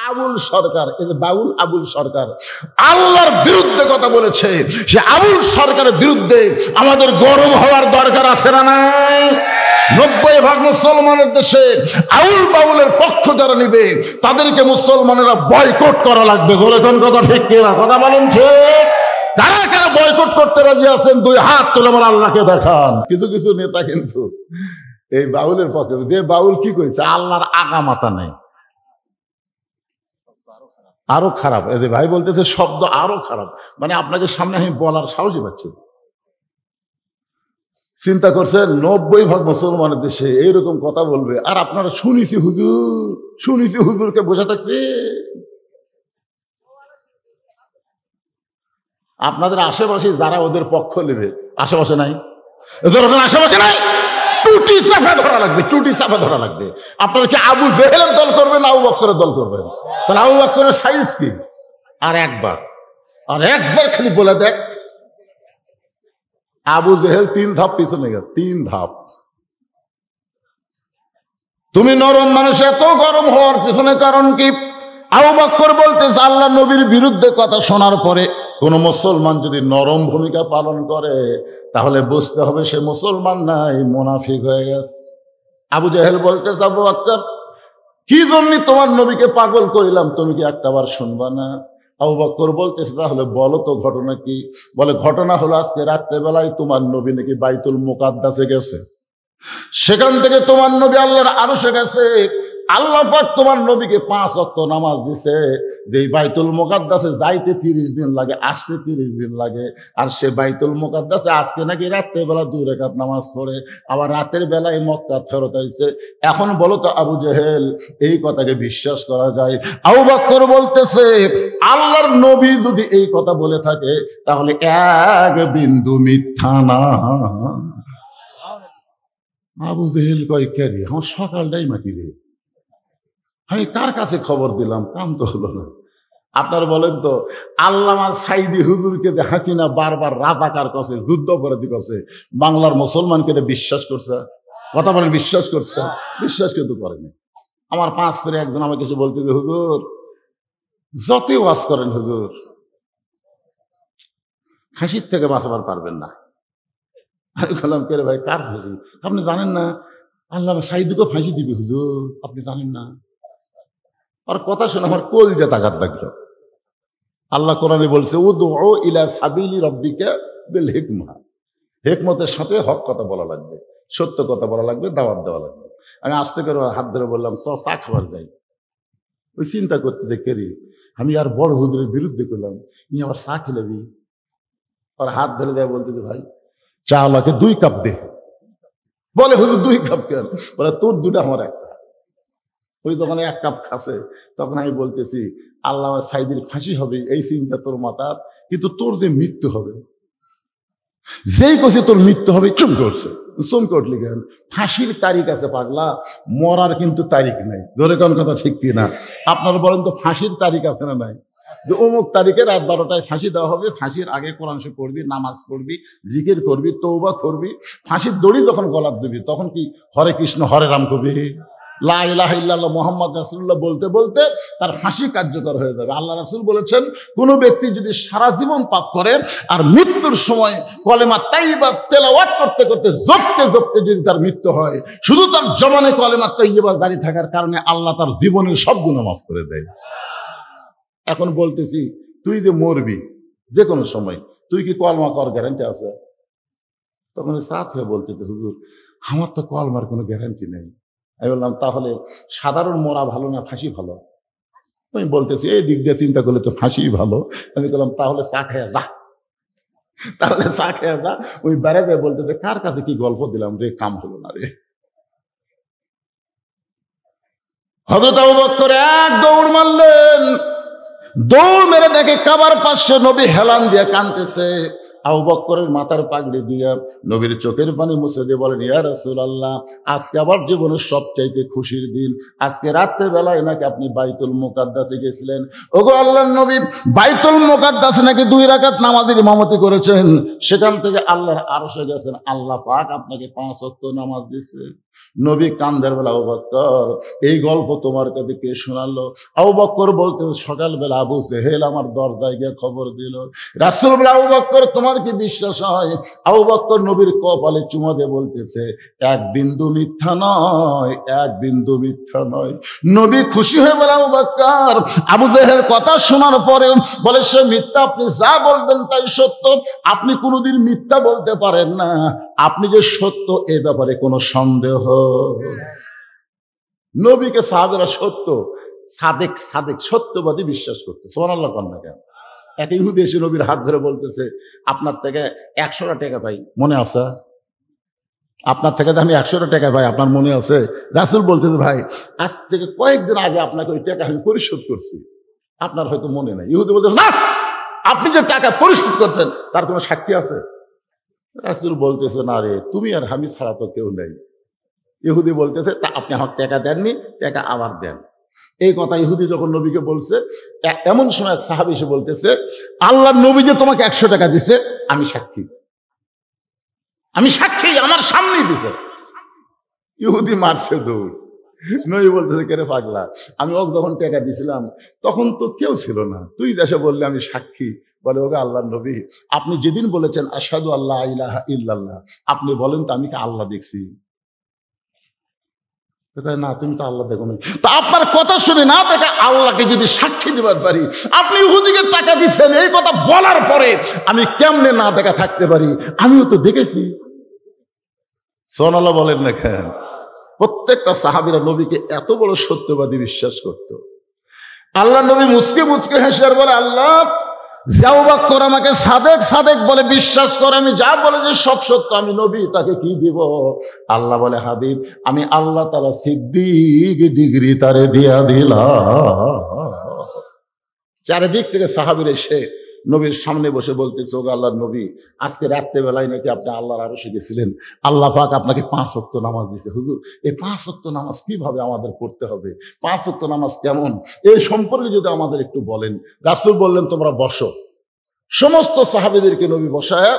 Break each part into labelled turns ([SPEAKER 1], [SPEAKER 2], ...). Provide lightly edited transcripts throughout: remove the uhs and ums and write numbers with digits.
[SPEAKER 1] আবুল সরকার, এই যে বাউল আবুল সরকার আল্লাহর বিরুদ্ধে কথা বলেছে। সে আবুল সরকারের বিরুদ্ধে আমাদের গরম হওয়ার দরকার আছে না নাই? 90% মুসলমানের দেশে আউল বাউলের পক্ষ যারা নিবে তাদেরকে মুসলমানেরা বয়কট করা লাগবে। ধরে কোন কথা ঠিক কিনা? কথা বলেন ঠিক? কারা কারা বয়কট করতে রাজি আছেন? দুই হাত তুলে আমার আল্লাহকে দেখান। কিছু কিছু নেতা কিন্তু এই বাউলের পক্ষে, যে বাউল কি কইছে, আল্লাহর আগা মাথা নেই, আরো খারাপ। এই যে ভাই বলতেছে শব্দ আরো খারাপ, মানে আপনাকে সামনে আমি বলার সাহসই পাচ্ছি। চিন্তা করছেন 90% মুসলমানের দেশে এইরকম কথা বলবে, আর আপনারা শুনেছি হুজুরকে বসে থাকবে। আপনাদের আশেপাশে যারা ওদের পক্ষ নেবে, আশেপাশে নাই, আশেপাশে নাই, টুটি চাপা ধরা লাগবে, টুটি চাপা ধরা লাগবে। আপনারা কি আবু জেহেলের দল করবেন, আবু বকরের দল করবেন? তাহলে আবু বকরের সাইজ কি? আর একবার খালি বলে দেখ, আবু জেহেল 3 ধাপ পিছনে গেছে, 3 ধাপ। তুমি নরম মানুষ, এত গরম হওয়ার পিছনে কারণ কি? আবু বকর বলতেছে আল্লাহ নবীর বিরুদ্ধে কথা শোনার পরে কোন মুসলমান যদি নরম ভূমিকা পালন করে তাহলে বুঝতে হবে সে মুসলমান নাই, মুনাফিক হয়ে গেছে। আবু জেহেল বলতেছে আবু বকর, কি জন্য তোমার নবীকে পাগল কইলাম, তুমি কি একটাবার শুনবা না? আবু বকর বলতেছে তাহলে বলো তো ঘটনা কি? বলে ঘটনা হলো আজকে রাত্রেবেলায় তোমার নবী নাকি বাইতুল মুকাদ্দাসে গেছে, সেখান থেকে তোমার নবী আল্লাহর আরশে গেছে। আল্লাহ পাক তোমার নবীকে 5 ওয়াক্ত নামাজ দিছে, যে বাইতুল মুকাদ্দাসে যাইতে 30 দিন লাগে, আসতে 30 দিন লাগে। আর সে বাইতুল মুকাদ্দাসে আজকে নাকি রাতের বেলা 2 রাকাত নামাজ পড়ে, আবার রাতের বেলায় মক্কা ফেরত আইছে। এখন বলো তো আবু জেহেল, এই কথাকে বিশ্বাস করা যায়? আবু বকর বলতেছে আল্লাহর নবী যদি এই কথা বলে থাকে তাহলে এক বিন্দু মিথ্যা না। আবু জেহেল কয় কে রে, আমার সকালটাই মাটি রে, আমি কার কাছে খবর দিলাম, কাম তো হলো না। আপনার বলেন তো, আল্লামা সাইদি হুজুরকে যে হাসিনা বারবার রাজাকার করছে, যুদ্ধাপরাধী করছে, বাংলার মুসলমানকে বিশ্বাস করছে? কথা বলেন, বিশ্বাস করছে? বিশ্বাস কিন্তু করেনি। আমার 5 ফেরে একজন আমাকে এসে বলতে যে হুজুর যতই ওয়াজ করেন হুজুর, ফাঁসির থেকে বাঁচাবার পারবেন না। আমি বললাম কে রে ভাই, কার ফাঁসি? আপনি জানেন না আল্লামা সাইদিকে ফাঁসি দিবে হুজুর, আপনি জানেন না? আর কথা শুনে আমার কলজা তাকাত লাগলো। আল্লাহ কোরআনে বলছে উদউ ইলা সাবিলি রাব্বিকা বিল হিকমা, হিকমতের সাথে হক কথা বলা লাগবে, সত্য কথা বলা লাগবে, দাওয়াত দেওয়া লাগবে। আমি আস্তে করে হাত ধরে বললাম চা খাবার যাই। ওই চিন্তা করতে দেখে আমি আর বড় হুজুরের বিরুদ্ধে করলাম, ই আবার চা খেলাবি? আর হাত ধরে দেয় বলতে ভাই চা আমাকে 2 কাপ দে। বলে হুজুর 2 কাপ কেন? বলে তোর 2টা আমার 1টা। ওই যখন 1 কাপ খাচ্ছে তখন আমি বলতেছি আল্লামা সাইদির ফাঁসি হবে এই চিন্তা তোর মাথার, কিন্তু তোর যে মৃত্যু হবে, যেই কছে তোর মৃত্যু হবে চমকে উঠলি কেন? ফাঁসির তারিখ আছে পাগলা, মরার কিন্তু তারিখ নাই। ধরে কোন কথা ঠিক কিনা? আপনারা বলেন তো ফাঁসির তারিখ আছে না নাই? যে অমুক তারিখে রাত 12টায় ফাঁসি দেওয়া হবে, ফাঁসির আগে কোরআন শরীফ পড়বি, নামাজ পড়বি, জিকির করবি, তওবা করবি, ফাঁসির দড়ি যখন গলাত দিবি তখন কি হরে কৃষ্ণ হরে রাম কবি, লা ইলাহা ইল্লাল্লাহ মুহাম্মদ রাসূলুল্লাহ বলতে বলতে তার ফাঁসি কার্যকর হয়ে যাবে। আল্লাহ রাসূল বলেছেন কোন ব্যক্তি যদি সারা জীবন পাপ করে আর মৃত্যুর সময় কলেমা তাইয়্যিবা তেলাওয়াত করতে করতে জপতে যদি তার মৃত্যু হয়, শুধু তার জবানে কলেমা তাইয়্যিবা জারি থাকার কারণে আল্লাহ তার জীবনের সব গুনাহ মাফ করে দেয়। এখন বলতেছি তুই যে মরবি যে কোনো সময়, তুই কি কলমা কর গ্যারান্টি আছে? তখন সাথ হয়ে বলতে হুজুর আমার তো কলমার কোনো গ্যারান্টি নেই। আমি বললাম তাহলে সাধারণ মরা ভালো না ফাঁসি ভালো? আমি বলতেছি এই দিক দিয়ে চিন্তা করলে তো ফাঁসি ভালো। আমি বললাম তাহলে চা খেয়ে যা, ওই বেড়াবে বলতেছে কার কাছে কি গল্প দিলাম রে, কাম হলো না রে। হযরত আবু বকর এক দৌড় মারলেন, দৌড় মেরে দেখে কাবার পাশে নবী হেলান দিয়ে কাঁদতেছে। আবু বকরের মাথার পাগড়ি দিয়ে নবীর চোখের পানি মুছে দিয়ে বলেন ইয়া রাসূলুল্লাহ, আজকে আবার জীবনের সবচাইতে খুশির দিন, আজকে রাত্রে বেলায় নাকি আপনি বাইতুল মুকাদ্দাসে গেছিলেন। ওগো আল্লাহর নবী, বাইতুল মুকাদ্দাসে নাকি 2 রাকাত নামাজের ইমামতি করেছেন, সেখান থেকে আল্লাহর আরশে গেছেন, আল্লাহ পাক আপনাকে 5 ওয়াক্ত নামাজ দিয়েছে। নবী কান্দের বেলা, আবু বকর এই গল্প তোমার কাছে কে শোনালো? আবু বকর বলতে সকালবেলা আবু জেহেল আমার দরজায় গিয়ে খবর দিল। রাসূল বলে, আবু বকর তোমার কি বিশ্বাস হয়? আবু বকর নবীর কপালে চুমা দিয়ে বলতেছে, এক বিন্দু মিথ্যা নয়, এক বিন্দু মিথ্যা নয়। নবী খুশি হয়ে বলে, আবু বকর আবু জেহেল কথা শোনার পরে বলে, সে মিথ্যা, আপনি যা বলবেন তাই সত্য, আপনি কোনোদিন মিথ্যা বলতে পারেন না, আপনি যে সত্য এ ব্যাপারে কোনো সন্দেহ। নবীকে সাহাবেরা সত্য, সাদেক সাদেক সত্যবাদী বিশ্বাস করতে। সুবহানাল্লাহ কন না কেন? এক ইহুদি এসে নবীর হাত ধরে বলতেছে, আপনার থেকে 100টা টাকা পাই, মনে আছে? আপনার থেকে আমি 100টা টাকা পাই, আপনার মনে আছে? রাসূল বলতেছে, ভাই আজ থেকে কয়েকদিন আগে আপনাকে ওই টাকা আমি পরিশোধ করছি, আপনার হয়তো মনে নাই। ইহুদি বলতেছে, না, আপনি যে টাকা পরিশোধ করছেন তার কোনো সাক্ষী আছে? রাসূল বলতেছে, না রে, তুমি আর আমি ছাড়া তো কেউ নেই। ইহুদি বলতেছে, তা আপনি আমার টাকা দেননি, টাকা আবার দেন। এই কথা ইহুদি যখন নবীকে বলছে, এমন সময় এক সাহাবী এসে বলতেছে, আল্লাহর নবী যে তোমাকে 100 টাকা দিছে, আমি সাক্ষী, আমি সাক্ষী, আমার সামনেই দিছে। ইহুদি মারছে দৌড়। নবী বলতেছে, কেরে পাগলা, আমি ওকে যখন টাকা দিছিলাম তখন তো কেউ ছিল না, তুই দেশে বললে আমি সাক্ষী। বলে, ওকে আল্লাহর নবী, আপনি যেদিন বলেছেন আশহাদু আল্লা ইলাহা ইল্লাল্লাহ, আপনি বলেন তো আমি কি আল্লাহ দেখছি? না, তুমি তো আল্লাহ দেখো না। তা আপনার কথা শুনে না দেখে আল্লাহকে যদি সাক্ষী দিবার পারি, আপনি ইহুদিকে টাকা দিচ্ছেন, এই কথা বলার পরে আমি কেমনে না দেখা থাকতে পারি? আমিও তো দেখেছি। সুবহানাল্লাহ বলেন না কেন? প্রত্যেকটা সাহাবীরা নবীকে এত বড় সত্যবাদী বিশ্বাস করত। আল্লাহ নবী মুচকে মুচকে হেসে আর বলে, আল্লাহ যে আবু বকর আমাকে সাদেক সাদেক বলে বিশ্বাস করে, আমি যা বলে যে সব সত্য, আমি নবী, তাকে কি দিব? আল্লাহ বলে, হাবিব, আমি আল্লাহ তাআলা সিদ্দিক ডিগ্রি তারে দিয়া দিলাম। চারিদিক থেকে সাহাবীরা এসে নবীর সামনে বসে বলতেছে, ওগো আল্লাহর নবী, আজকে রাত্রেবেলায় নাকি আপনি আল্লাহর আরশে গেছিলেন, আল্লাহ পাক আপনাকে 5 ওয়াক্ত নামাজ দিয়েছে। হুজুর, এই 5 ওয়াক্ত নামাজ কিভাবে আমাদের পড়তে হবে? 5 ওয়াক্ত নামাজ কেমন? এই সম্পর্কে যদি আমাদের একটু বলেন। রাসূল বললেন, তোমরা বসো। সমস্ত সাহাবীদেরকে নবী বসায়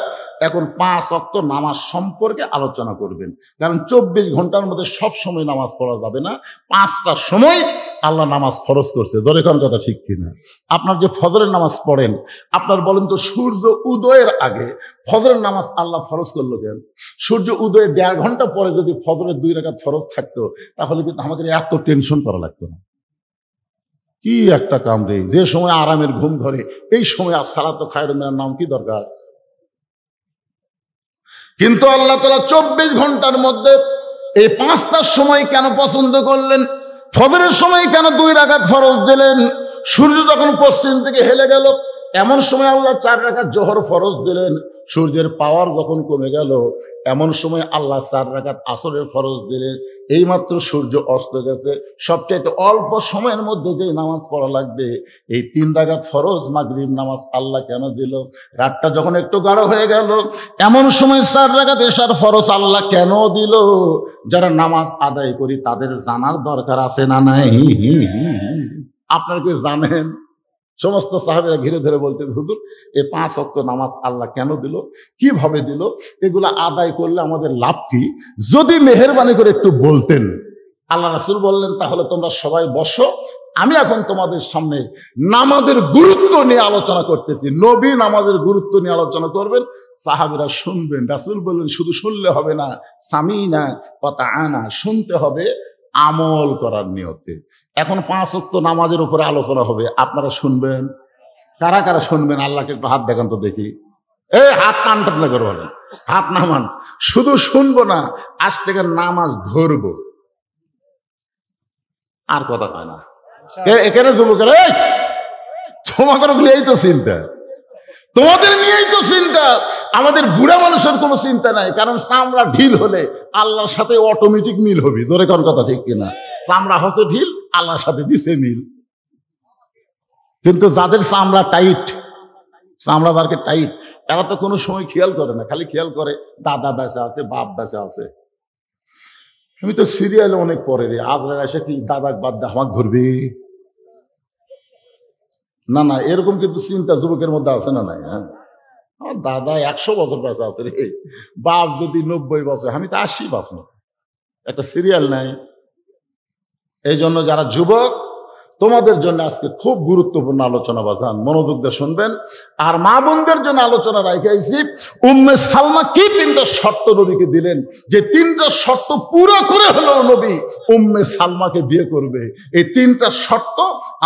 [SPEAKER 1] এখন 5 ওয়াক্ত নামাজ সম্পর্কে আলোচনা করবেন। কারণ 24 ঘন্টার মধ্যে সব সময় নামাজ পড়া যাবে না, 5টা সময় আল্লাহ নামাজ ফরজ করছে। ধরে কোন কথা ঠিক কিনা? আপনার যে ফজরের নামাজ পড়েন, আপনার বলেন তো, সূর্য উদয়ের আগে ফজরের নামাজ আল্লাহ ফরজ করলো কেন? সূর্য উদয়ের 1.5 ঘন্টা পরে যদি ফজরের 2 রাকাত ফরজ থাকতো, তাহলে কিন্তু আমাদের এত টেনশন করা লাগতো না। কি একটা কাম রে, যে সময় আরামের ঘুম ধরে এই সময় আসসালাতু খায়রুম মিনান নাম কি দরকার? কিন্তু আল্লাহ তাআলা 24 ঘন্টার মধ্যে এই 5টার সময় কেন পছন্দ করলেন? ফজরের সময় কেন 2 রাকাত ফরজ দিলেন? সূর্য যখন পশ্চিম থেকে হেলে গেল, এমন সময় আল্লাহ 4 রাকাত জোহর ফরজ দিলেন। সূর্যের পাওয়ার যখন কমে গেল, এমন সময় আল্লাহ 4 রাকাত আসরের ফরজ দিলেন। এইমাত্র সূর্য অস্ত গেছে, সবচাইতে অল্প সময়ের মধ্যে যে নামাজ পড়া লাগবে, এই 3 রাকাত ফরজ মাগরিব নামাজ আল্লাহ কেন দিল? রাতটা যখন একটু গাঢ় হয়ে গেল, এমন সময় 4 রাকাত এশার ফরজ আল্লাহ কেন দিল? যারা নামাজ আদায় করি তাদের জানার দরকার আছে না নাই? আপনারা কি জানেন? সমস্ত সাহাবীরা ঘিরে ধরে বলতেন, হুজুর, এই 5 ওয়াক্ত নামাজ আল্লাহ কেন দিল, কিভাবে দিল, এগুলা আদায় করলে আমাদের লাভ কি? যদি মেহেরবানি করে একটু বলতেন। আল্লাহ রাসূল বললেন, তাহলে তোমরা সবাই বসো, আমি এখন তোমাদের সামনে নামাজের গুরুত্ব নিয়ে আলোচনা করতেছি। নবী নামাজের গুরুত্ব নিয়ে আলোচনা করবেন, সাহাবীরা শুনবেন। রাসূল বললেন, শুধু শুনলে হবে না, সামিনা ওয়া তাআনা, শুনতে হবে আমল করার নিয়তে। এখন 5 ওয়াক্ত নামাজের উপরে আলোচনা হবে, আপনারা শুনবেন? কারা কারা শুনবেন? আল্লাহকে একটু হাত দেখান তো দেখি। হাত টান না করে বলেন, হাত নামান। শুধু শুনবো না, আজ থেকে নামাজ ধরবো। আর কথা কয় না। এখানে যুবকেরা, তোমাদের নিয়েই তো চিন্তা, তোমাদের নিয়েই তো চিন্তা। আমাদের বুড়া মানুষের কোনো চিন্তা নাই, কারণ চামড়া ঢিল হলে আল্লাহর সাথে অটোমেটিক মিল হবে। ধরে কোন কথা ঠিক কিনা? চামড়া হচ্ছে ঢিল, আল্লাহর সাথে দিছে মিল। কিন্তু যাদের চামড়া টাইট, চামড়া বারকে টাইট, এরা তো কোনো সময় খেয়াল করে না, খালি খেয়াল করে দাদা বেঁচে আছে, বাপ বেঁচে আছে। আমি তো সিরিয়ালে অনেক পরে রে, আজ এসে কি দাদা বাদ দে আমাকে ধরবে? না না, এরকম কিন্তু চিন্তা যুবকের মধ্যে আছে না নাই? হ্যাঁ, আমার দাদা 100 বছর বেঁচে আছে রে, বাপ যদি 90 বছর, আমি তো 80 বাঁচব। একটা সিরিয়াল নাই। এই জন্য যারা যুবক, তোমাদের জন্য আজকে খুব গুরুত্বপূর্ণ আলোচনা বাজান, মনোযোগ দিয়ে শুনবেন। আর মা বোনদের জন্য আলোচনা রাখাইছি, উম্মে সালমা কি 3টা শর্ত নবীকে দিলেন, যে 3টা শর্ত পুরো করে হলো নবী উম্মে সালমাকে বিয়ে করবে। এই 3টা শর্ত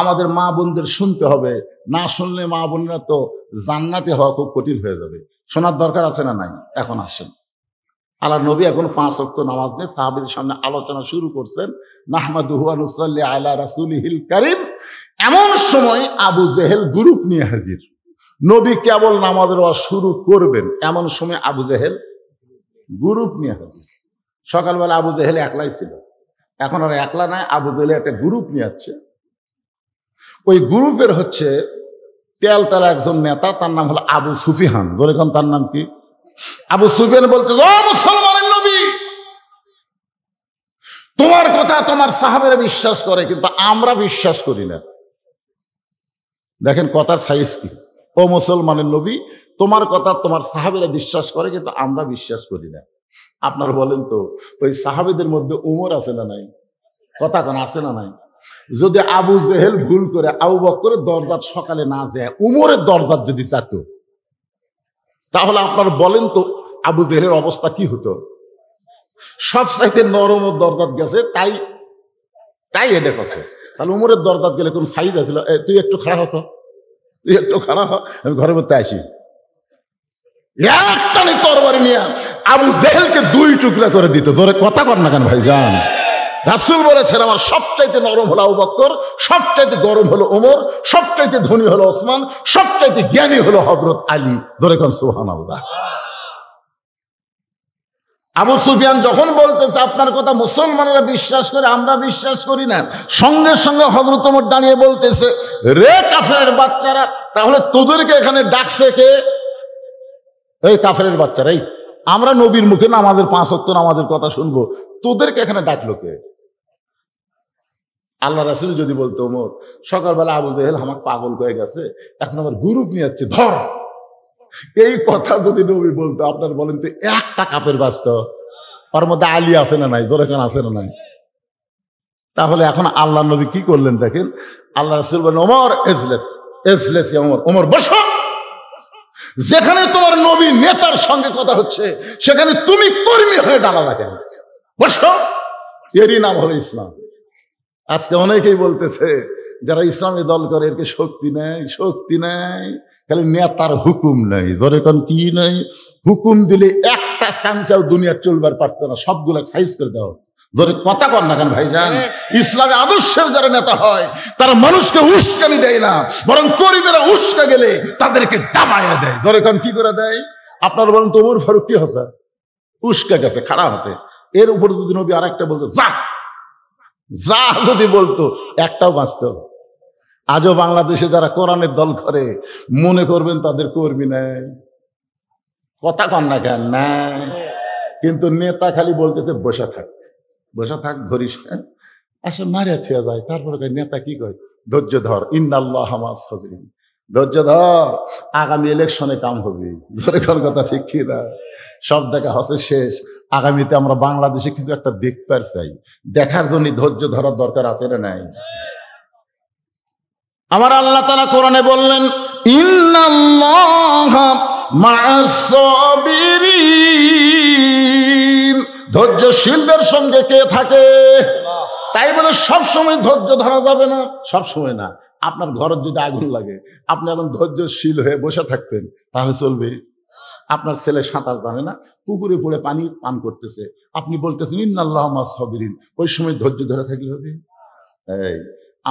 [SPEAKER 1] আমাদের মা বোনদের শুনতে হবে, না শুনলে মা বোনরা তো জান্নাতে হওয়া খুব কঠিন হয়ে যাবে। শোনার দরকার আছে না নাই? এখন আসেন, আল্লাহর নবী এখন 5 ওয়াক্ত নামাজ নিয়ে সাহাবীদের সামনে আলোচনা শুরু করছেন। নাহমাদুহু ওয়া নুসাল্লি আলা রাসূলিহিল কারীম। এমন সময় আবু জেহেল গ্রুপ নিয়ে হাজির। নবী কেবল নামাজের ওয়াজ শুরু করবেন, এমন সময় আবু জেহেল গ্রুপ নিয়ে হাজির। সকালবেলা আবু জেহেল একলাই ছিল, এখন আর একলা নাই, আবু জেহেল একটা গ্রুপ নিয়ে আসছে। ওই গ্রুপের হচ্ছে তেলতালা একজন নেতা, তার নাম হলো আবু সুফিয়ান। যেরকম তার নাম কি? আবু সুফিয়ান বলতে, ও মুসলমানের নবী, তোমার কথা তোমার সাহাবেরা বিশ্বাস করে, কিন্তু আমরা বিশ্বাস করি না। দেখেন কথার সাইজ কি। ও মুসলমানের নবী, তোমার কথা তোমার সাহাবেরা বিশ্বাস করে, কিন্তু আমরা বিশ্বাস করি না। আপনার বলেন তো, ওই সাহাবেদের মধ্যে উমর আছে না নাই? কথা কোন আছে না নাই? যদি আবু জেহেল ভুল করে আবু বকরের দরজাত সকালে না যায়, উমরের দরজাত যদি যেত, তাহলে আপনার বলেন তো আবু জেহেলের অবস্থা কি হতো? সব সাইতে নরম দরজাত গেছে, তাই এটা করছে। তাহলে উমরের দরজাত গেলে কোন সাইজ আছিল? তুই একটু খাড়া হতো, তুই একটু খাড়া হ, আমি ঘরের মধ্যে আসি। একটানে তরবারি নিয়ে আবু জেহেলকে 2 টুকরা করে দিত। জোরে কথা কর না কেন ভাই জান? রাসূল বলেছেন, আমার সবচাইতে নরম হলো আবু বকর, সবচাইতে গরম হলো ওমর, সবচাইতে ধনী হলো ওসমান, সবচাইতে জ্ঞানী হলো হযরত আলী। জোরে কোন সুবহানাল্লাহ। আবু সুফিয়ান যখন বলতেছে আপনার কথা মুসলমানেরা বিশ্বাস করে, আমরা বিশ্বাস করি না, সঙ্গে সঙ্গে হযরত ওমর দাঁড়িয়ে বলতেছে, রে কাফেরের বাচ্চারা, তাহলে তোদেরকে এখানে ডাকছে কে? এই কাফেরের বাচ্চারা, এই আমরা নবীর মুখে নামাজের 5 ওয়াক্ত নামাজের কথা শুনবো, তোদেরকে এখানে ডাকলো কে? আল্লাহ রাসূল যদি বলতো, ওমর সকালবেলা আবু জেহেল আমাকে পাগল হয়ে গেছে, এখন আবার গ্রুপ নিয়ে যাচ্ছে, ধর। এই কথা যদি নবী বলতো, আপনার বলেন তো একটা কাপের বাস্ত ওর মধ্যে আলী আছে না নাই? জোরেখান আছে না নাই? তাহলে এখন আল্লাহ নবী কি করলেন দেখেন। আল্লাহ রাসূল বলেন, ওমর এজলেস, এজলেস ওমর, ওমর বসো। যেখানে তোমার নবী নেতার সঙ্গে কথা হচ্ছে, সেখানে তুমি কর্মী হয়ে ডালা কেন? বসো। এরই নাম হলো ইসলাম। আজকে অনেকেই বলতেছে যারা ইসলামী দল করে, এর শক্তি নেই, শক্তি নেই, খালি নেতার হুকুম নেই। ধরে কোন কি নেই? হুকুম দিলে একটা চামচাও দুনিয়ার চলবার পারত না, সবগুলা সাইজ করে দাও। ধরে কথা কর না কেন ভাইজান? ইসলামী আদর্শের যারা নেতা হয়, তারা মানুষকে উস্কানি দেয় না, বরং কর্মীরা উস্কা গেলে তাদেরকে দাবাইয়া দেয়। ধরে কোন কি করে দেয়? আপনার বলেন তো ওমর ফারুক কি হচ্ছে? উস্কা গেছে, খাড়া হচ্ছে। এর উপরে যদি নবী আর একটা বলতো, যা যা যদি বলতো, একটাও বাঁচত। আজও বাংলাদেশে যারা কোরআনের দল করে, মনে করবেন তাদের কর্মী নেই। কথা কন না কেন? না, কিন্তু নেতা খালি বলতেছে বসে থাক, বসে থাক, ধরিস না, আসে মারিয়া থিয়া যায়। তারপরে নেতা কি কয়? ধৈর্য ধর, ইন্নাল্লাহ মা'আস সাবিরিন, ধৈর্য ধর, আগামী ইলেকশনে কাম হবে। ধরে কোন কথা ঠিক কি না? সব দেখা হচ্ছে শেষ। আগামীতে আমরা বাংলাদেশে কিছু একটা দেখতে চাই, দেখার জন্য ধৈর্য ধরার দরকার আছে না নাই? আমার আল্লাহ তাআলা কোরআনে বললেন, ইন্নাল্লাহা মা'আস সাবিরিন, ধৈর্যশীলদের সঙ্গে কে থাকে? তাই বলে সব সময় ধৈর্য ধরা যাবে না, সব সময় না। আপনার ঘরের যদি আগুন লাগে, আপনি এখন ধৈর্যশীল হয়ে বসে থাকতেন, তাহলে চলবে? আপনার ছেলে সাঁতার জানে না, পুকুরে পড়ে পানি পান করতেছে, আপনি বলতেছেন ইন্নাল্লাহা মা'আস সাবিরিন, ওই সময় ধৈর্য ধরে থাকলে হবে? এই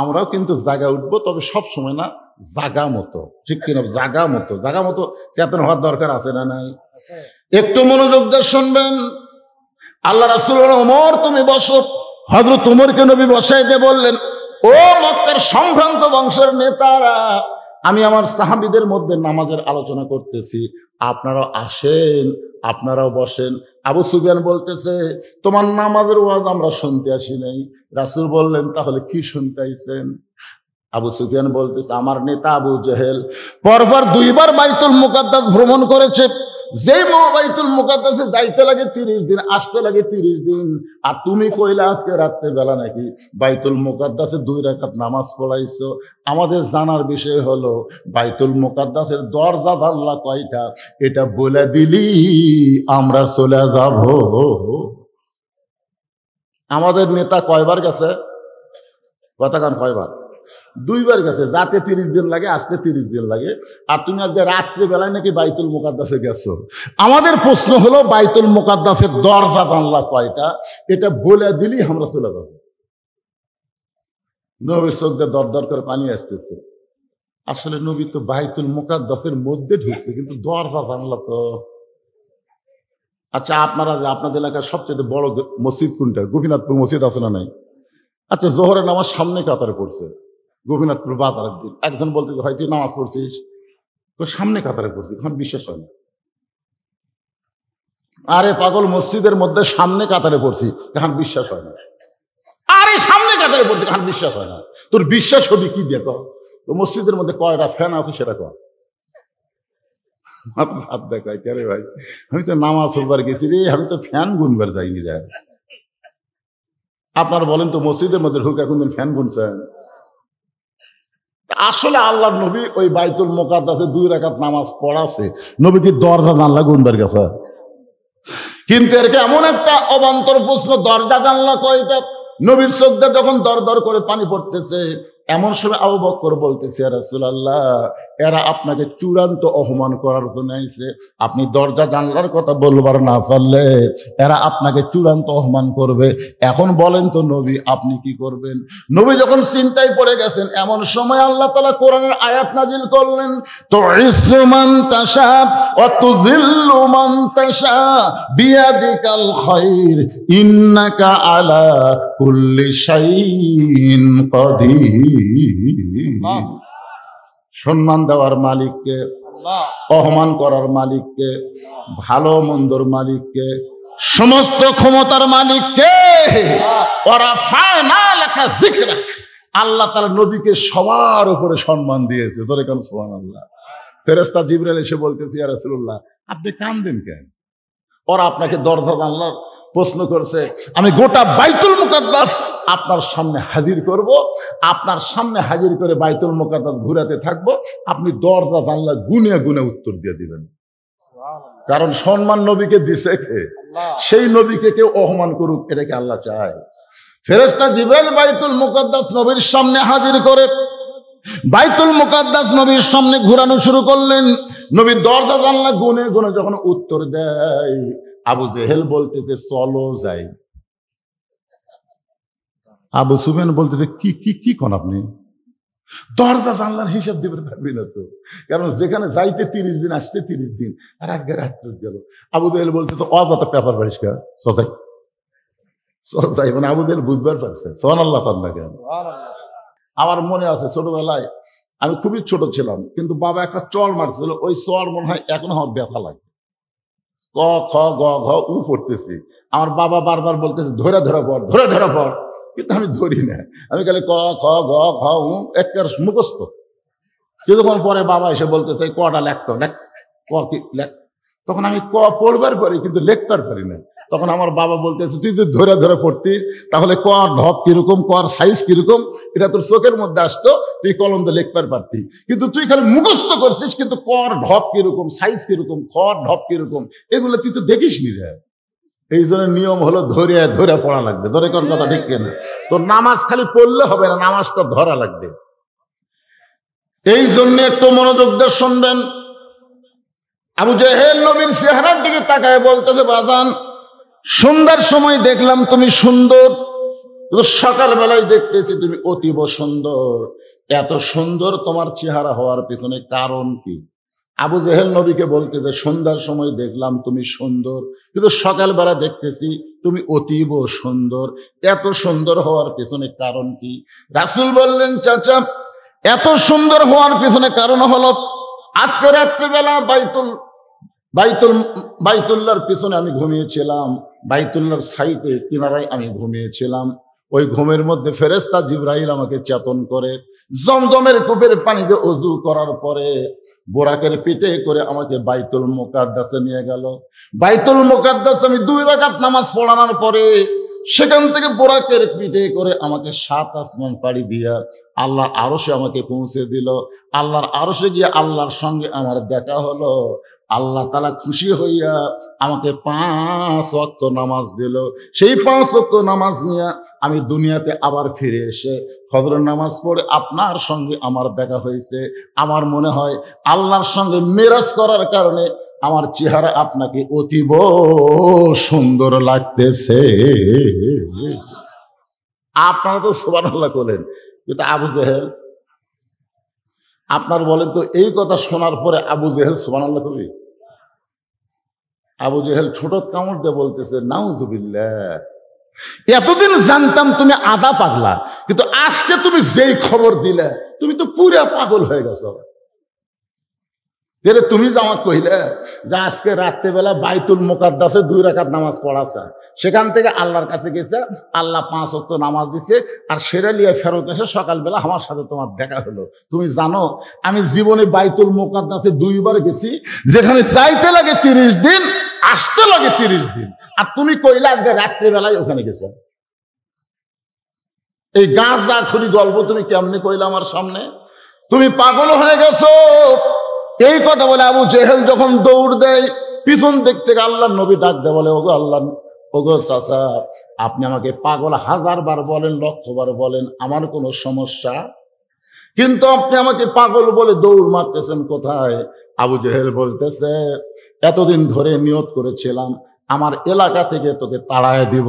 [SPEAKER 1] আমরাও কিন্তু জাগা উঠবো, তবে সব সময় না, জাগা মতো, ঠিক কিনা? জাগা মতো, জাগা মতো চেতন হওয়ার দরকার আছে না নাই? একটু মনোযোগ দিয়ে শুনবেন। আল্লাহ রাসূল বলেন, ওমর তুমি বসো। হযরত ওমরকে নবী বসাই দিয়ে বললেন, ও মক্কার সম্ভ্রান্ত বংশের নেতারা, আমি আমার সাহাবীদের মধ্যে নামাজের আলোচনা করতেছি, আপনারাও আসেন, আপনারাও বসেন। আবু সুফিয়ান বলতেছে, তোমার নামাজের ওয়াজ আমরা শুনতে আসি নাই। রাসূল বললেন, তাহলে কি শুনতে আইছেন? আবু সুফিয়ান বলতেছে, আমার নেতা আবু জেহেল পরপর 2 বার বাইতুল মুকাদ্দাস ভ্রমণ করেছে, যে বাইতুল মুকাদ্দাসে যাইতে লাগে 30 দিন, আসতে লাগে 30 দিন, আর তুমি কইলা আজকে রাত্রে বেলা নাকি বাইতুল মুকাদ্দাসে 2 রাকাত নামাজ পড়াইছো। আমাদের জানার বিষয় হলো বাইতুল মুকাদ্দাসের দরজা জানলা কয়টা, এটা বলে দিলি আমরা চলে যাব। আমাদের নেতা কয়বার গেছে? কতক্ষণ? কয়বার? 2 বার গেছে। যাতে 30 দিন লাগে, আসতে 30 দিন লাগে। আর তুমি আজকে রাত্রে বেলায় নাকি বাইতুল মুকাদ্দাসে গেছো। আমাদের প্রশ্ন হলো বাইতুল মুকাদ্দাসের দরজা জানলা কয়টা, এটা বলে দিলি আমরা চলে যাব। নবীর চোখ দিয়ে দর দর করে পানি আসতেছে। আসলে নবী তো বাইতুল মুকাদ্দাসের মধ্যে ঢুকছে, কিন্তু দরজা জানলা তো। আচ্ছা, আপনাদের এলাকার সবচেয়ে বড় মসজিদ কোনটা? গোপীনাথপুর মসজিদ আছে না নাই? আচ্ছা, জোহরের নামাজ সামনে কাতারে পড়ছে গোপীনাথপুর বাজারের দিন। একজন বলতে হয় তুই নামাজ পড়ছিস, তো সামনে কাতারে পড়ছি, এখন বিশ্বাস হয় না। আরে পাগল, মসজিদের মধ্যে সামনে কাতারে পড়ছি, এখন বিশ্বাস হয় না। আরে সামনে কাতারে পড়ছি, এখন বিশ্বাস হয় না। তোর বিশ্বাস হবে কি দিয়ে? তো মসজিদের মধ্যে কয়টা ফ্যান আছে সেটা কর। হাত দেখায় কে রে ভাই, আমি তো নামাজ পড়বার গেছি রে, আমি তো ফ্যান গুনবার যাইনি রে। আপনারা বলেন তো, মসজিদের মধ্যে ঢুকে কোনদিন ফ্যান গুনছেন? আসলে আল্লাহর নবী ওই বাইতুল মুকাদ্দাসে 2 রাকাত নামাজ পড়াছে, নবী কি দরজা জানলা গুনবার গেছে? কিন্তু এরকে এমন একটা অবান্তর প্রশ্ন, দরজা জানলা কয়টা? নবীর চোখ দিয়ে যখন দর দর করে পানি পড়তেছে, এমন সময় আবু বকর বলতেছে, ইয়া রাসূলুল্লাহ, এরা আপনাকে চূড়ান্ত অপমান করার জন্য আইছে। আপনি দরজা জানলার কথা বলবার না পারলে এরা আপনাকে চূড়ান্ত অপমান করবে। এখন বলেন তো নবী, আপনি কি করবেন? নবী যখন চিন্তায় পড়ে গেছেন, এমন সময় আল্লাহ তাআলা কোরআনের আয়াত নাজিল করলেন, তুইজ্জু মান তাশা ওয়া তুযিল্লু মান তাশা বিয়াদিকাল খায়র ইন্নাকা আলা কুল্লি শাইইন কাদির। সম্মান দেওয়ার মালিককে, অপমান করার মালিককে, ভালো মন্দর মালিককে, সমস্ত ক্ষমতার মালিককে। আল্লাহ তাআলা নবীকে সবার উপরে সম্মান দিয়েছে। ধরে কেন সুবহানাল্লাহ। ফেরেশতা জিবরাইল এসে বলতেছে, ইয়া রাসূলুল্লাহ, আপনি কাঁদেন কেন? ওরা আপনাকে দরজা জানলার প্রশ্ন করছে, আমি গোটা বাইতুল মুকাদ্দাস আপনার সামনে হাজির করব, আপনার সামনে হাজির করে বাইতুল মুকাদ্দাস ঘুরাতে থাকবো, আপনি দরজা জানলা গুনে গুনে উত্তর দিয়ে দিবেন। কারণ সম্মান নবীকে দিছে কে? সেই নবীকে কেউ অপমান করুক, এটাকে আল্লাহ চায়? ফেরেশতা জিবরাইল বাইতুল মুকাদ্দাস নবীর সামনে হাজির করে বাইতুল মুকাদ্দাস নবীর সামনে ঘুরানো শুরু করলেন। নবী দরজা জানলা গুনে গুনে যখন উত্তর দেয়, আবু জেহেল বলতেছে চলো যাই। আবু সুফিয়ান বলতেছে কি কি কি কোন আপনি? দরজা জানলার হিসাব দিতে পারবি না তো, কারণ যেখানে যাইতে 30 দিন, আসতে 30 দিন, আর আজকে রাত্রে গেল। আবু জেহেল বলতেছে অযথা পেপার বাড়িস কা, সজাই সজাই। মানে আবু জেহেল বুঝবার পারছে। সুবহানাল্লাহ। আমার মনে আছে ছোটবেলায়, আমি খুবই ছোট ছিলাম, কিন্তু বাবা একটা চর মারছিল, ওই চর মনে হয় এখন আমার ব্যথা লাগে। ক খ গ ঘ উ পড়তেছি, আমার বাবা বারবার বলতেছে ধরে ধরে পড়, ধরে ধরে পড়, কিন্তু আমি ধরি না। আমি খালি ক খ গ ঘ উ একটা মুখস্থ। কিছুক্ষণ পরে বাবা এসে বলতেছে কটা লেখতো, লেখ ক কি লেখ। তখন আমি ক পড়বার পারি, কিন্তু লেখবার পারি না। তখন আমার বাবা বলতেছে তুই যদি ধরে ধরে পড়তিস, তাহলে কর ঢপ কিরকম, কর সাইজ কিরকম, এটা তোর চোখের মধ্যে আসতো, তুই কলম দিয়ে লিখবার পারতি। কিন্তু তুই খালি মুখস্থ করছিস, কিন্তু কর ঢপ কিরকম, সাইজ কিরকম, কর ঢপ কিরকম, এগুলো তুই তো দেখিস নি রে। এই জন্য নিয়ম হলো ধরে ধরে পড়া লাগবে। ধরে কোন কথা ঠিক কেন? তোর নামাজ খালি পড়লে হবে না, নামাজটা ধরা লাগবে। এই জন্য একটু মনোযোগ দিয়ে শুনবেন। আবু জেহেল নবীর চেহারার দিকে তাকায় বলতেছে, বাজান সন্ধ্যার সময় দেখলাম তুমি সুন্দর, সকালবেলায় দেখতেছি তুমি অতীব সুন্দর। এত সুন্দর তোমার চেহারা হওয়ার পেছনে কারণ কি? আবু জেহেল নবীকে বলতেছে সন্ধ্যার সময় দেখলাম তুমি সুন্দর, কিন্তু সকালবেলা দেখতেছি তুমি অতীব সুন্দর। এত সুন্দর হওয়ার পেছনে কারণ কি? রাসূল বললেন, চাচা এত সুন্দর হওয়ার পেছনে কারণ হলো আজকে রাত্রিবেলা বাইতুল্লাহর পিছনে আমি ঘুমিয়েছিলাম, বাইতুল্লাহর সাইডে কিনারায় আমি ঘুমিয়েছিলাম। ওই ঘুমের মধ্যে ফেরেশতা জিবরাইল আমাকে চেতন করে জমজমের কূপের পানিতে ওযু করার পরে বোরাকের পিঠে করে আমাকে বাইতুল মুকাদ্দাসে নিয়ে গেল। বাইতুল মুকাদ্দাস আমি 2 রাকাত নামাজ পড়ানোর পরে সেখান থেকে বোরাকের পিঠে করে আমাকে 7 আসমান পাড়ি দিয়া আল্লাহর আরশে আমাকে পৌঁছে দিল। আল্লাহর আরশে গিয়ে আল্লাহর সঙ্গে আমার দেখা হলো। আল্লাহ তাআলা খুশি হইয়া আমাকে 5 ওয়াক্ত নামাজ দিল। সেই 5 ওয়াক্ত নামাজ নিয়ে আমি দুনিয়াতে আবার ফিরে এসে ফজরের নামাজ পড়ে আপনার সঙ্গে আমার দেখা হয়েছে। আমার মনে হয় আল্লাহর সঙ্গে মেরাজ করার কারণে আমার চেহারা আপনাকে অতীব সুন্দর লাগতেছে। আপনারা তো সুবহানাল্লাহ বলেন, কিন্তু আবু জেহেল, আপনার বলেন তো এই কথা শোনার পরে আবু জেহেল সুবহানাল্লাহ কবি? আবু জেহেল ছোট কামড় দিয়ে বলতেছে নাউজুবিল্লাহ, এতদিন জানতাম তুমি আধা পাগলা, কিন্তু আজকে তুমি যেই খবর দিলে তুমি তো পুরা পাগল হয়ে গেছো। তুমি যে আমাকে কইলে যে আজকে রাত্রেবেলা বাইতুল মুকাদ্দাসে 2 রাকাত নামাজ পড়াছে, সেখান থেকে আল্লাহর কাছে গেছে, আল্লাহ 5 ওয়াক্ত নামাজ দিছে, আর সেরা লিয়ে ফেরত এসে সকালবেলা আমার সাথে তোমার দেখা হলো। তুমি জানো আমি জীবনে বাইতুল মুকাদ্দাসে 2 বার গেছি, যেখানে চাইতে লাগে 30 দিন, আসতে লাগে 30 দিন, আর তুমি কইলা আজকে রাত্রেবেলায় ওখানে গেছে। এই গাঁজা খুরি গল্প তুমি কেমনে কইলা আমার সামনে? তুমি পাগল হয়ে গেছো। এই কথা বলে আবু জেহেল যখন দৌড় দেয়, পিছন দিক থেকে আল্লাহর নবী ডাক দেয়, বলে ওগো আল্লাহ, ওগো চাচা, আপনি আমাকে পাগল 1000 বার বলেন, 1,00,000 বার বলেন, আমার কোনো সমস্যা, কিন্তু আপনি আমাকে পাগল বলে দৌড় মারতেছেন কোথায়? আবু জেহেল বলতেছে, এতদিন ধরে নিয়ত করেছিলাম আমার এলাকা থেকে তোকে তাড়ায় দিব।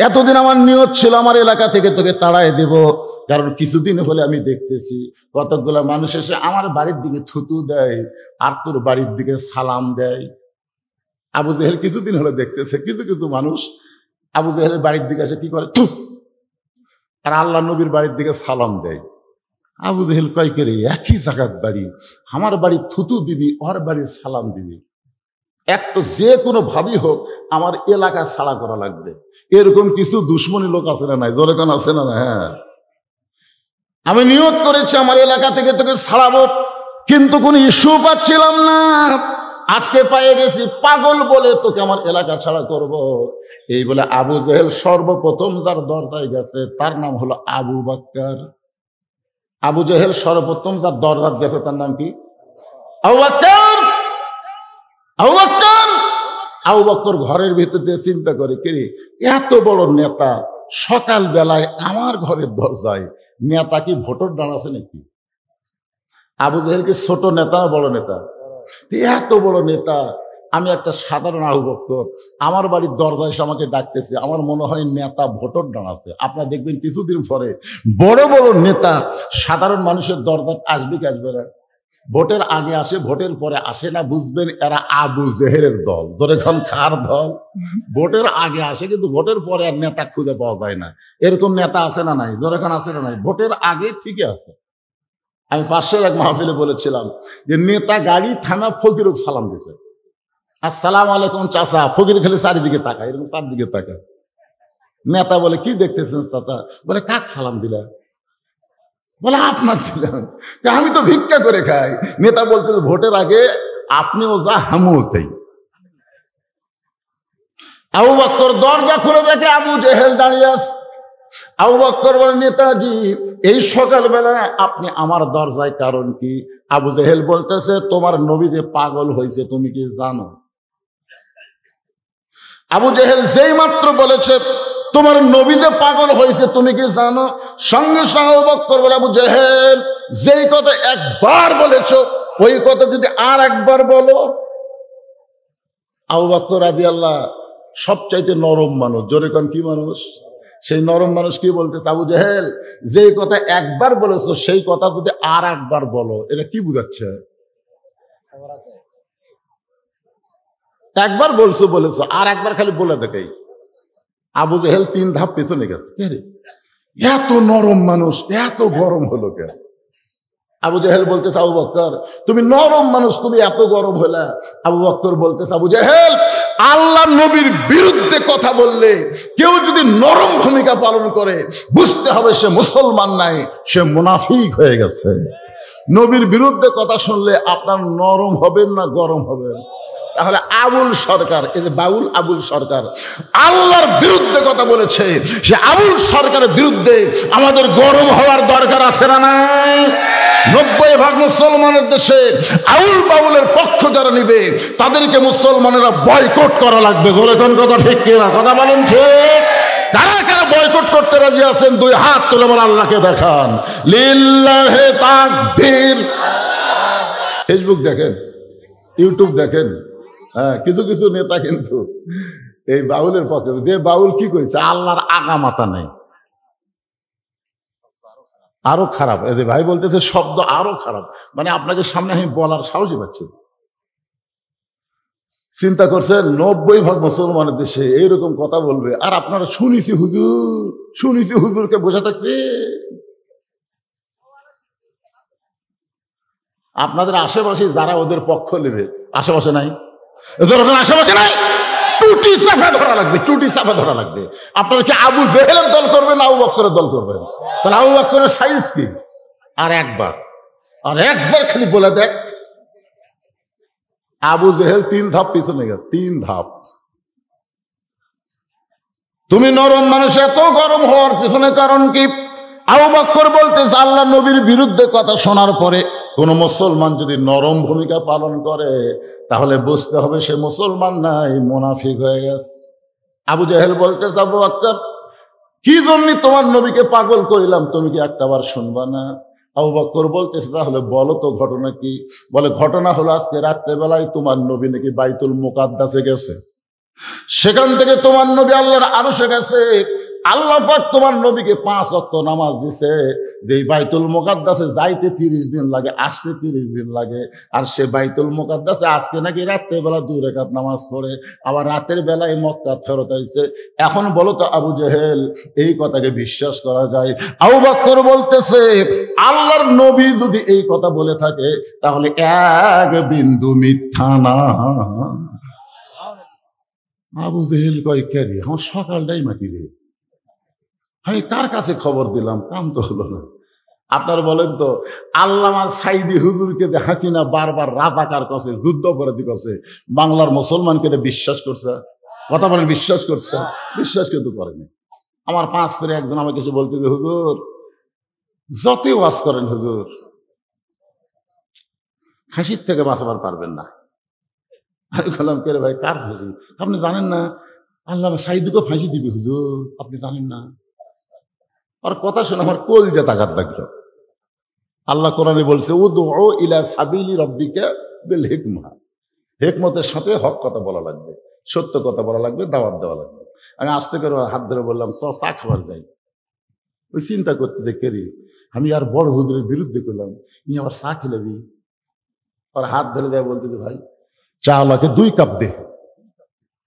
[SPEAKER 1] এতদিন আমার নিয়ত ছিল আমার এলাকা থেকে তোকে তাড়ায় দিব, কারণ কিছুদিন হলে আমি দেখতেছি কতগুলা মানুষ এসে আমার বাড়ির দিকে থুতু দেয় আর তোর বাড়ির দিকে সালাম দেয়। আবু জেহেল কিছুদিন হলে দেখতেছে কিছু কিছু মানুষ আবু জেহেলের বাড়ির দিকে এসে কি করে, থু, আর আল্লাহ নবীর বাড়ির দিকে সালাম দেয়। আবু জেহেল কয় করে একই জায়গার বাড়ি, আমার বাড়ি থুতু দিবি, ওর বাড়ি সালাম দিবি, একটা যে কোনো ভাবি হোক আমার এলাকা ছাড়া করা লাগবে। এরকম কিছু দুশ্মনী লোক আছে না নাই? জোরে কান আছে না? হ্যাঁ, আমি নিয়ত করেছি আমার এলাকা থেকে তোকে ছাড়াবো, কিন্তু কোনো ইস্যু পাচ্ছিলাম না। আজকে পায়ে গেছি, পাগল বলে তোকে আমার এলাকা ছাড়া করব। এই বলে আবু জেহেল সর্বপ্রথম যার দরজায় গেছে তার নাম হলো আবু বকর। আবু জেহেল সর্বপ্রথম যার দরজায় গেছে তার নাম কি? আবু বকর। আবু বকর, আবু বকর ঘরের ভিতর দিয়ে চিন্তা করে, কে এত বড় নেতা সকাল বেলায় আমার ঘরের দরজায়, নেতা কি ভোটর দাঁড়াছে নাকি? আবু জেহেল কি ছোট নেতা না বড় নেতা? এত বড় নেতা, আমি একটা সাধারণ আবু বকর, আমার বাড়ির দরজায় এসে আমাকে ডাকতেছে, আমার মনে হয় নেতা ভোটর দাঁড়াচ্ছে। আপনারা দেখবেন কিছুদিন পরে বড় বড় নেতা সাধারণ মানুষের দরজায় আসবে কি আসবে না? ভোটের আগে আসে, ভোটের পরে আসে না, বুঝবেন এরা আবু জেহেলের দল। যখন কার দল? ভোটের আগে আসে, কিন্তু ভোটের পরে আর নেতা খুঁজে পাওয়া যায় না। এরকম নেতা আছে না নাই? যখন আছে না নাই? ভোটের আগে ঠিকই আছে। আমি পাশের এক মাহফিলে বলেছিলাম যে নেতা গাড়ি থানা ফকির সালাম দিছে, আসসালাম আলাইকুম চাচা, ফকির খালি চারিদিকে তাকায়, এরকম তার দিকে তাকায়। নেতা বলে কি দেখতেছেন চাচা? বলে কাক সালাম দিলা? বলে আপনার দিলাম, আমি তো ভিক্ষা করে খাই। নেতা বলতে ভোটের আগে আপনিও যা হামুও তাই। আবু বকর দরজা খুলে দেখে আবু জেহেল দাঁড়িয়ে আছে। আবু বকর বলে, নেতাজি এই সকালবেলা আপনি আমার দরজায় কারণ কি? আবু জেহেল বলতেছে, তোমার নবী যে পাগল হয়েছে তুমি কি জানো? আবু জেহেল যেই মাত্র বলেছে তোমার নবী যে পাগল হয়েছে তুমি কি জানো, সঙ্গে সঙ্গে আবু বকর বলে, আবু জেহেল যেই কথা একবার বলেছো ওই কথা যদি আর একবার বলো। আবু বকর রাদিয়াল্লাহু সবচাইতে নরম মানুষ, জোরে কোন কি মানুষ? সেই নরম মানুষ কি বলতেছে, আবু জেহেল যেই কথা একবার বলেছো সেই কথা যদি আর একবার বলো। এটা কি বুঝাচ্ছে? একবার বলেছো আর একবার খালি বলে দেখাই। আবু জেহেল 3 ধাপ পেছনে গেছে। এত নরম মানুষ এত গরম হলো কে? আবু জেহেল বলতেছে, আবু বকর তুমি নরম মানুষ, তুমি এত গরম হলে? আবু বকর বলতেছে, আবু জেহেল আল্লাহ নবীর বিরুদ্ধে কথা বললে কেউ যদি নরম ভূমিকা পালন করে বুঝতে হবে সে মুসলমান নাই, সে মুনাফিক হয়ে গেছে। নবীর বিরুদ্ধে কথা শুনলে আপনার নরম হবেন না গরম হবেন? তাহলে আবুল সরকার, এই যে বাউল আবুল সরকার আল্লাহর বিরুদ্ধে কথা বলেছে, সে আবুল সরকারের বিরুদ্ধে আমাদের গরম হওয়ার দরকার আছে না নাই? 90% মুসলমানের দেশে আউল বাউলের পক্ষ যারা নিবে তাদেরকে মুসলমানেরা বয়কট করা লাগবে। ধরে কোন কথা ঠিক কিনা? কথা বলেন ঠিক? কারা কারা বয়কট করতে রাজি আছেন? দুই হাত তুলে আমার আল্লাহকে দেখান। লিল্লাহে তাকবীর। ফেসবুক দেখেন, ইউটিউব দেখেন, হ্যাঁ কিছু কিছু নেতা কিন্তু এই বাউলের পক্ষে। যে বাউল কি কইছে? আল্লাহর আগা মাথা নেই, আরো খারাপ। এই যে ভাই বলতেছে শব্দ আরো খারাপ, মানে আপনাকে সামনে আমি বলার সাহসই পাচ্ছি। চিন্তা করছেন 90% মুসলমানের দেশে এইরকম কথা বলবে, আর আপনারা শুনিছি হুজুর, শুনিছি হুজুরকে বসে থাকবে। আপনাদের আশেপাশে যারা ওদের পক্ষ নেবে আশেপাশে নাই, যখন আশেপাশে নাই টুটি চাপা ধরা লাগবে, টুটি চাপা ধরা লাগবে। আপনারা কি আবু জেহেলের দল করবেন, আবু বকরের দল করবেন? তাহলে আবু বকরের সাইজ কি? আর একবার খালি বলে দেখ, আবু জেহেল 3 ধাপ পিছনে গেছে, 3 ধাপ। তুমি নরম মানুষ, এত গরম হওয়ার পিছনে কারণ কি? আবু বকর বলতেছে আল্লাহ নবীর বিরুদ্ধে কথা শোনার পরে কোন মুসলমান যদি নরম ভূমিকা পালন করে তাহলে বুঝতে হবে সে মুসলমান নাই, মুনাফিক হয়ে গেছে। আবু জেহেল বলতেছে আবু বকর কি জন্য তোমার নবীকে পাগল কইলাম, তুমি কি একটাবার শুনবা না? আবু বকর বলতেছে তাহলে বলো তো ঘটনা কি? বলে ঘটনা হলো আজকে রাত্রেবেলায় তোমার নবী নাকি বাইতুল মুকাদ্দাসে গেছে, সেখান থেকে তোমার নবী আল্লাহর আরশে গেছে। আল্লাহ পাক তোমার নবীকে 5 ওয়াক্ত নামাজ দিছে, যে বাইতুল মুকাদ্দাসে যাইতে 30 দিন লাগে, আসতে 30 দিন লাগে। আর সে বাইতুল মুকাদ্দাসে আজকে নাকি রাতের বেলা 2 রাকাত নামাজ পড়ে, আবার রাতের বেলায় মক্কা ফেরত আইছে। এখন বলো তো আবু জেহেল এই কথাকে বিশ্বাস করা যায়? আবু বকর বলতেছে আল্লাহর নবী যদি এই কথা বলে থাকে তাহলে এক বিন্দু মিথ্যা না। আবু জেহেল কয় কে রে, আমার সকালটাই মাটি রে, আমি কার কাছে খবর দিলাম, কাম তো হলো না। আপনার বলেন তো আল্লামা সাইদি হুজুরকে যে হাসিনা বারবার রাজাকার করছে, যুদ্ধ অপরাধী করছে, বাংলার মুসলমানকে বিশ্বাস করছে? কথা বলেন, বিশ্বাস করছে? বিশ্বাস কিন্তু করেনি। আমার 5 পরে একজন আমাকে এসে বলতে যে হুজুর যতই ওয়াজ করেন হুজুর হাসির থেকে বাঁচাবার পারবেন না। আমি বললাম কে রে ভাই, কার ফাঁসি? আপনি জানেন না আল্লামা সাইদিকে ফাঁসি দিবে হুজুর, আপনি জানেন না? আর কথা শুনে আমার কলজা তাকাত লাগলো। আল্লাহ কোরআনে বলছে উদউ ইলা সাবিলি রাব্বিকা বিল হিকমা, হিকমতের সাথে হক কথা বলা লাগবে, সত্য কথা বলা লাগবে, দাওয়াত দেওয়া লাগবে। আমি আস্তে করে হাত ধরে বললাম চা খাবার যাই। ওই চিন্তা করতে দেখে আমি আর বড় হুজুরের বিরুদ্ধে করলাম, ই আবার চা খেলাবি? আর হাত ধরে দেয় বলতে যে ভাই চা আমাকে 2 কাপ দে।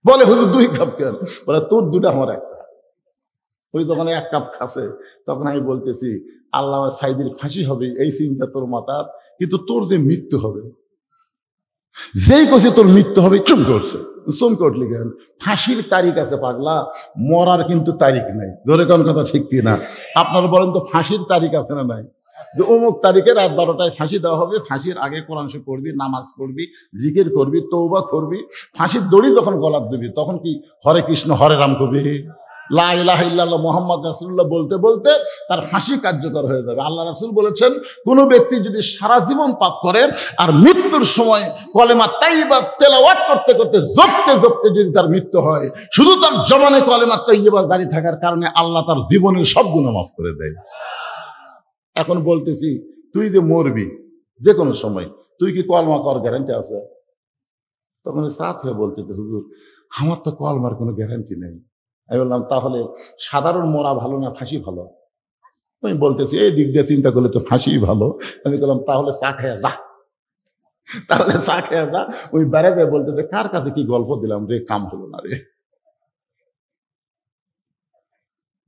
[SPEAKER 1] বলে হুজুর 2 কাপ কেন? বলে তোর 2টা আমার 1টা। ওই যখন 1 কাপ খাচ্ছে তখন আমি বলতেছি আল্লামা সাইদির ফাঁসি হবে এই চিন্তা তোর মাথার, কিন্তু তোর যে মৃত্যু হবে, যেই কছে তোর মৃত্যু হবে চমকে উঠছে। চমকে উঠলি কেন? ফাঁসির তারিখ আছে পাগলা, মরার কিন্তু তারিখ নাই। ধরে কোন কথা ঠিক কিনা? আপনারা বলেন তো ফাঁসির তারিখ আছে না নাই? যে অমুক তারিখে রাত 12টায় ফাঁসি দেওয়া হবে, ফাঁসির আগে কোরআন শরীফ পড়বি, নামাজ পড়বি, জিকির করবি, তওবা করবি, ফাঁসির দড়ি যখন গলাত দিবি তখন কি হরে কৃষ্ণ হরে রাম কবি, লা ইলাহা ইল্লাল্লাহ মুহাম্মদ রাসূলুল্লাহ বলতে বলতে তার ফাঁসি কার্যকর হয়ে যাবে। আল্লাহ রাসূল বলেছেন কোন ব্যক্তি যদি সারা জীবন পাপ করে আর মৃত্যুর সময় কলেমা তাইয়্যিবা তেলাওয়াত করতে করতে জপতে জপতে যদি তার মৃত্যু হয়, শুধু তার জবানে কলেমা তাইয়্যিবা জারি থাকার কারণে আল্লাহ তার জীবনের সব গুনাহ মাফ করে দেয়। এখন বলতেছি তুই যে মরবি যে কোনো সময়, তুই কি কলমা কর গ্যারান্টি আছে? তখন সাথ হয়ে বলতে হুজুর আমার তো কলমার কোনো গ্যারান্টি নেই। আমি বললাম তাহলে সাধারণ মরা ভালো না ফাঁসি ভালো? আমি বলতেছি এই দিক দিয়ে চিন্তা করলে তো ফাঁসি ভালো। আমি বললাম তাহলে চা খেয়ে যা, তাহলে চা খেয়ে যা। ওই বেড়াবে বলতেছে কার কাছে কি গল্প দিলাম রে, কাম হলো না রে।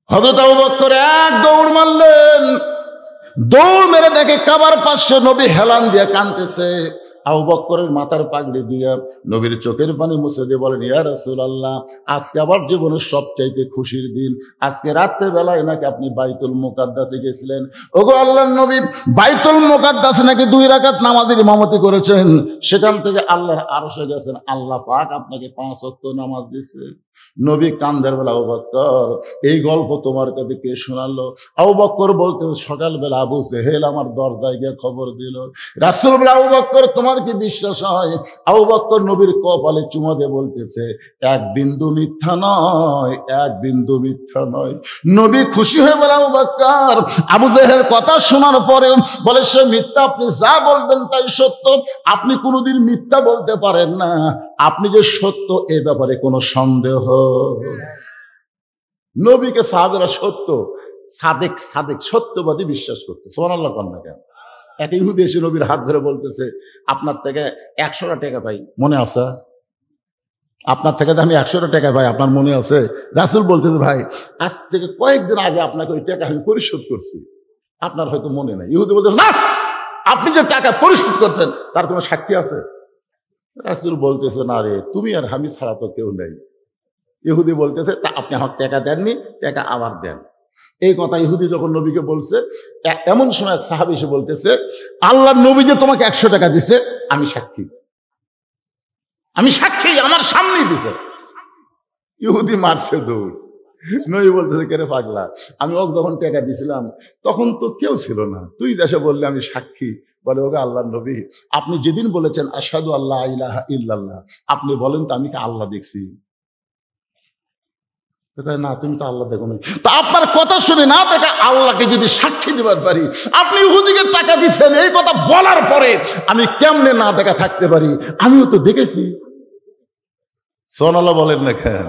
[SPEAKER 1] হযরত আবু বকর এক দৌড় মারলেন, দৌড় মেরে দেখে কাবার পাশে নবী হেলান দিয়ে কাঁদতেছে। আবু বকরের মাথার পাগড়ি দিয়া নবীর চোখের পানি মুছে দিয়ে বলেন, ইয়া রাসূলুল্লাহ, আজকে আবার জীবনের সবচাইতে খুশির দিন। আজকে রাত্রে বেলায় নাকি আপনি বাইতুল মুকাদ্দাসে গেছিলেন। ওগো আল্লাহর নবী, বাইতুল মুকাদ্দাসে নাকি 2 রাকাত নামাজের ইমামতি করেছেন, সেখান থেকে আল্লাহর আরশে গেছেন, আল্লাহ পাক আপনাকে 5 ওয়াক্ত নামাজ দিয়েছে। নবী কান্দের বেলা, আবু বকর এই গল্প তোমার কাছে কে শোনালো? আবু বকর বলতে, সকালবেলা আবু জেহেল আমার দরজায় গিয়ে খবর দিল। রাসূল বলে, আবু বকর তোমার কি বিশ্বাস হয়? আবু বকর নবীর কপালে চুমা দিয়ে বলতেছে, 1 বিন্দু মিথ্যা নয়, 1 বিন্দু মিথ্যা নয়। নবী খুশি হয়ে বলে, আবু বকর, আবু জেহেল কথা শোনার পরে বলে, সে মিথ্যা, আপনি যা বলবেন তাই সত্য, আপনি কোনোদিন মিথ্যা বলতে পারেন না, আপনি যে সত্য এ ব্যাপারে কোনো সন্দেহ। নবীকে সাহাবীরা সত্য, সাদেক সাদেক সত্যবাদী বিশ্বাস করতে। সুবহানাল্লাহ কন না কেন? এক ইহুদি এসে নবীর হাত ধরে বলতেছে, আপনার থেকে 100টা টাকা পাই, মনে আছে? আপনার থেকে আমি 100টা টাকা পাই, আপনার মনে আছে? রাসূল বলতেছে, ভাই আজ থেকে কয়েকদিন আগে আপনাকে ওই টাকা আমি পরিশোধ করছি, আপনার হয়তো মনে নাই। ইহুদি বলতেছে, না, আপনি যে টাকা পরিশোধ করছেন তার কোনো সাক্ষী আছে? রাসূল বলতেছে, না রে, তুমি আর আমি ছাড়া তো কেউ নেই। ইহুদি বলতেছে, তা আপনি আমার টাকা দেননি, টাকা আবার দেন। এই কথা ইহুদি যখন নবীকে বলছে, এমন সময় এক সাহাবী এসে বলতেছে, আল্লাহর নবী যে তোমাকে 100 টাকা দিছে, আমি সাক্ষী, আমি সাক্ষী, আমার সামনেই দিছে। ইহুদি মারছে দৌড়। নবী বলতেছে, কেরে পাগলা, আমি ওকে যখন টাকা দিছিলাম তখন তো কেউ ছিল না, তুই দেশে বললে আমি সাক্ষী। বলে, ওকে আল্লাহর নবী, আপনি যেদিন বলেছেন আশহাদু আল্লা ইলাহা ইল্লাল্লাহ, আপনি বলেন তো আমি কি আল্লাহ দেখছি? না, তুমি তো আল্লাহ দেখো না। তা আপনার কথা শুনে না দেখে আল্লাহকে যদি সাক্ষী দিবার পারি, আপনি ইহুদিকে টাকা দিচ্ছেন, এই কথা বলার পরে আমি কেমনে না দেখা থাকতে পারি? আমিও তো দেখেছি। সুবহানাল্লাহ বলেন না কেন?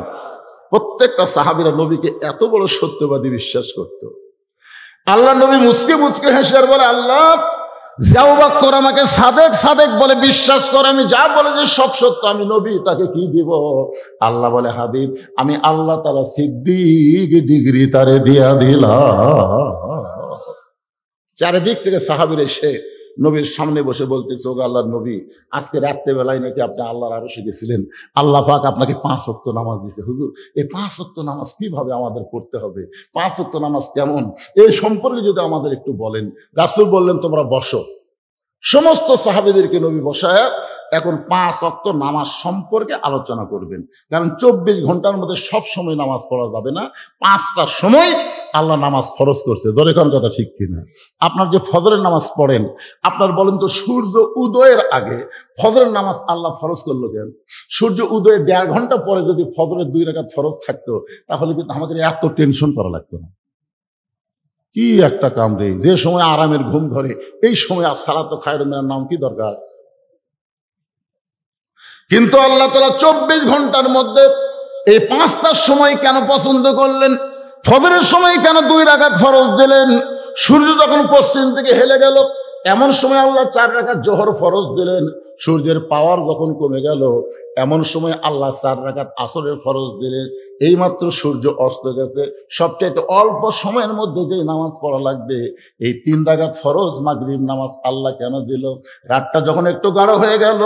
[SPEAKER 1] প্রত্যেকটা সাহাবীরা নবীকে এত বড় সত্যবাদী বিশ্বাস করত। আল্লাহ নবী মুচকে মুচকে হেসে আর বলে, আল্লাহ, যে আবু বকর আমাকে সাদেক সাদেক বলে বিশ্বাস করে, আমি যা বলে যে সব সত্য, আমি নবী, তাকে কি দিব? আল্লাহ বলে, হাবিব, আমি আল্লাহ তাআলা সিদ্দিক ডিগ্রি তারে দিয়া দিলাম। চারিদিক থেকে সাহাবীরা এসে নবীর সামনে বসে বলতেছে, ওগো আল্লাহর নবী, আজকে রাত্রেবেলায় নাকি আপনি আল্লাহর আরশে গেছিলেন, আল্লাহ পাক আপনাকে 5 ওয়াক্ত নামাজ দিয়েছে। হুজুর, এই 5 ওয়াক্ত নামাজ কিভাবে আমাদের পড়তে হবে? 5 ওয়াক্ত নামাজ কেমন? এই সম্পর্কে যদি আমাদের একটু বলেন। রাসূল বললেন, তোমরা বসো। সমস্ত সাহাবীদেরকে নবী বসায় এখন 5 ওয়াক্ত নামাজ সম্পর্কে আলোচনা করবেন। কারণ 24 ঘন্টার মধ্যে সব সময় নামাজ পড়া যাবে না, 5টা সময় আল্লাহ নামাজ ফরজ করছে। ধরে কোন কথা ঠিক কিনা? আপনার যে ফজরের নামাজ পড়েন, আপনার বলেন তো, সূর্য উদয়ের আগে ফজরের নামাজ আল্লাহ ফরজ করলো কেন? সূর্য উদয়ের 1.5 ঘন্টা পরে যদি ফজরের 2 রাকাত ফরজ থাকতো, তাহলে কিন্তু আমাদের এত টেনশন করা লাগতো না। কি একটা কাম রে, যে সময় আরামের ঘুম ধরে এই সময় আসসালাতু খায়রুম মিনান নাম কি দরকার? কিন্তু আল্লাহ তাআলা 24 ঘন্টার মধ্যে এই 5টার সময় কেন পছন্দ করলেন? ফজরের সময় কেন 2 রাকাত ফরজ দিলেন? সূর্য যখন পশ্চিম থেকে হেলে গেল, এমন সময় আল্লাহ 4 রাকাত জোহর ফরজ দিলেন। সূর্যের পাওয়ার যখন কমে গেল, এমন সময় আল্লাহ 4 রাকাত আসরের ফরজ দিলেন। এইমাত্র সূর্য অস্ত গেছে, সবচাইতে অল্প সময়ের মধ্যে যে নামাজ পড়া লাগবে, এই 3 রাকাত ফরজ মাগরিব নামাজ আল্লাহ কেন দিল? রাতটা যখন একটু গাঢ় হয়ে গেল,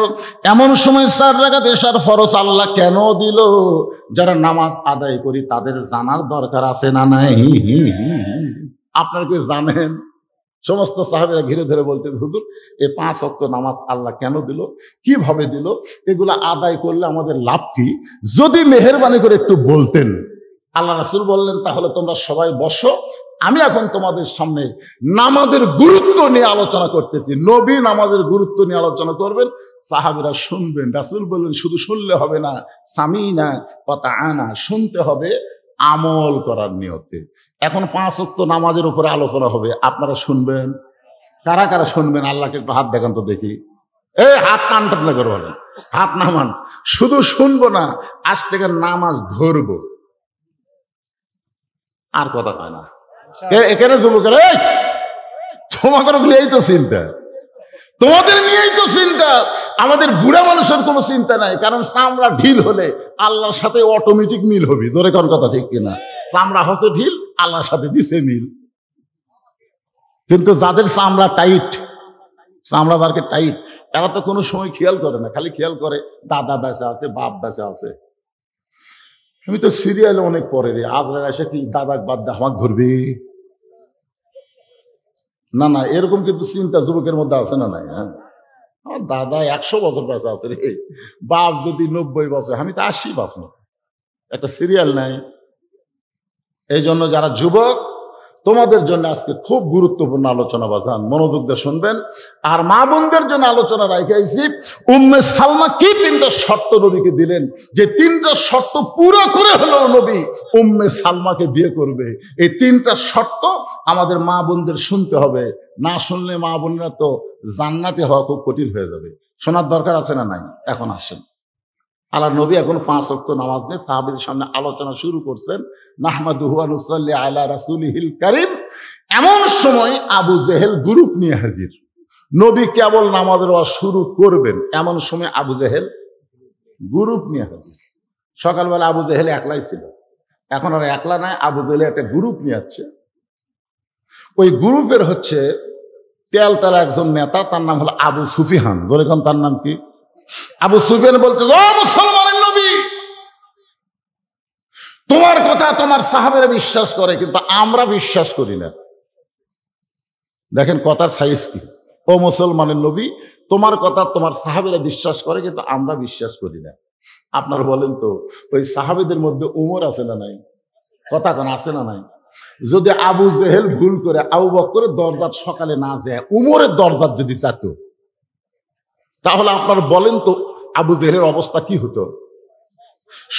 [SPEAKER 1] এমন সময় 4 রাকাত এশার ফরজ আল্লাহ কেন দিল? যারা নামাজ আদায় করি তাদের জানার দরকার আছে না নাই? আপনারা কি জানেন? সমস্ত সাহাবীরা ঘিরে ধরে বলতে, হুজুর, এই 5 ওয়াক্ত নামাজ আল্লাহ কেন দিল, কিভাবে দিল, এগুলা আদায় করলে আমাদের লাভ কি? যদি মেহেরবানি করে একটু বলতেন। আল্লাহ রাসূল বললেন, তাহলে তোমরা সবাই বসো, আমি এখন তোমাদের সামনে নামাজের গুরুত্ব নিয়ে আলোচনা করতেছি। নবী নামাজের গুরুত্ব নিয়ে আলোচনা করবেন, সাহাবীরা শুনবেন। রাসূল বললেন, শুধু শুনলে হবে না, সামিনা ওয়া তাআনা, শুনতে হবে আমল করার নিয়তে। এখন 5 ওয়াক্ত নামাজের উপরে আলোচনা হবে, আপনারা শুনবেন? কারা কারা শুনবেন? আল্লাহকে একটু হাত দেখান তো দেখি। হাত টান না করে বলেন, হাত নামান। শুধু শুনবো না, আজ থেকে নামাজ ধরবো। আর কথা কয় না। এখানে যুবকেরা, তোমাদের নিয়েই তো চিন্তা, তোমাদের নিয়েই তো চিন্তা। আমাদের বুড়া মানুষের কোনো চিন্তা নাই, কারণ চামড়া ঢিল হলে আল্লাহর সাথে অটোমেটিক মিল হবে। ধরে কোন কথা ঠিক কিনা? চামড়া হচ্ছে ঢিল, আল্লাহর সাথে দিছে মিল। কিন্তু যাদের চামড়া টাইট, চামড়াদারকে টাইট। এরা তো কোনো সময় খেয়াল করে না, খালি খেয়াল করে দাদা বেঁচে আছে, বাপ বেঁচে আছে। আমি তো সিরিয়ালে অনেক পরে রে, আজ এসে কি দাদা বাদ দে আমাকে ধরবে? না না, এরকম কিন্তু চিন্তা যুবকের মধ্যে আছে না নাই? হ্যাঁ, আমার দাদা 100 বছর বেঁচে আছে রে, বাপ যদি 90 বছর, আমি তো 80 বাঁচব। একটা সিরিয়াল নাই। এই জন্য যারা যুবক, তোমাদের জন্য আজকে খুব গুরুত্বপূর্ণ আলোচনা বাজান, মনোযোগ দিয়ে শুনবেন। আর মা বোনদের জন্য আলোচনা রাখাইছি, উম্মে সালমা কি 3টা শর্ত নবীকে দিলেন, যে 3টা শর্ত পুরো করে হলো নবী উম্মে সালমাকে বিয়ে করবে। এই 3টা শর্ত আমাদের মা বোনদের শুনতে হবে, না শুনলে মা বোনরা তো জান্নাতে হওয়া খুব কঠিন হয়ে যাবে। শোনার দরকার আছে না নাই? এখন আসেন, আল্লাহর নবী এখন 5 ওয়াক্ত নামাজ নিয়ে সাহাবীদের সামনে আলোচনা শুরু করছেন। নাহমাদুহু ওয়া নুসাল্লি আলা রাসূলিহিল কারীম। এমন সময় আবু জেহেল গ্রুপ নিয়ে হাজির। নবী কেবল নামাজের ওয়াজ শুরু করবেন, এমন সময় আবু জেহেল গ্রুপ নিয়ে হাজির। সকালবেলা আবু জেহেল একলাই ছিল, এখন আর একলা নাই, আবু জেহেল একটা গ্রুপ নিয়ে আসছে। ওই গ্রুপের হচ্ছে তেলতালা একজন নেতা, তার নাম হলো আবু সুফিয়ান। যেরকম তার নাম কি? আবু সুফিয়ান বলতে, ও মুসলমানের নবী, তোমার কথা তোমার সাহাবেরা বিশ্বাস করে, কিন্তু আমরা বিশ্বাস করি না। দেখেন কথার সাইজ কি। ও মুসলমানের নবী, তোমার কথা তোমার সাহাবেরা বিশ্বাস করে, কিন্তু আমরা বিশ্বাস করি না। আপনার বলেন তো, ওই সাহাবেদের মধ্যে উমর আছে না নাই? কথা কোন আছে না নাই? যদি আবু জেহেল ভুল করে আবু বকরের দরজাত সকালে না যায়, উমরের দরজাত যদি যেত, তাহলে আপনার বলেন তো আবু জেহেলের অবস্থা কি হতো?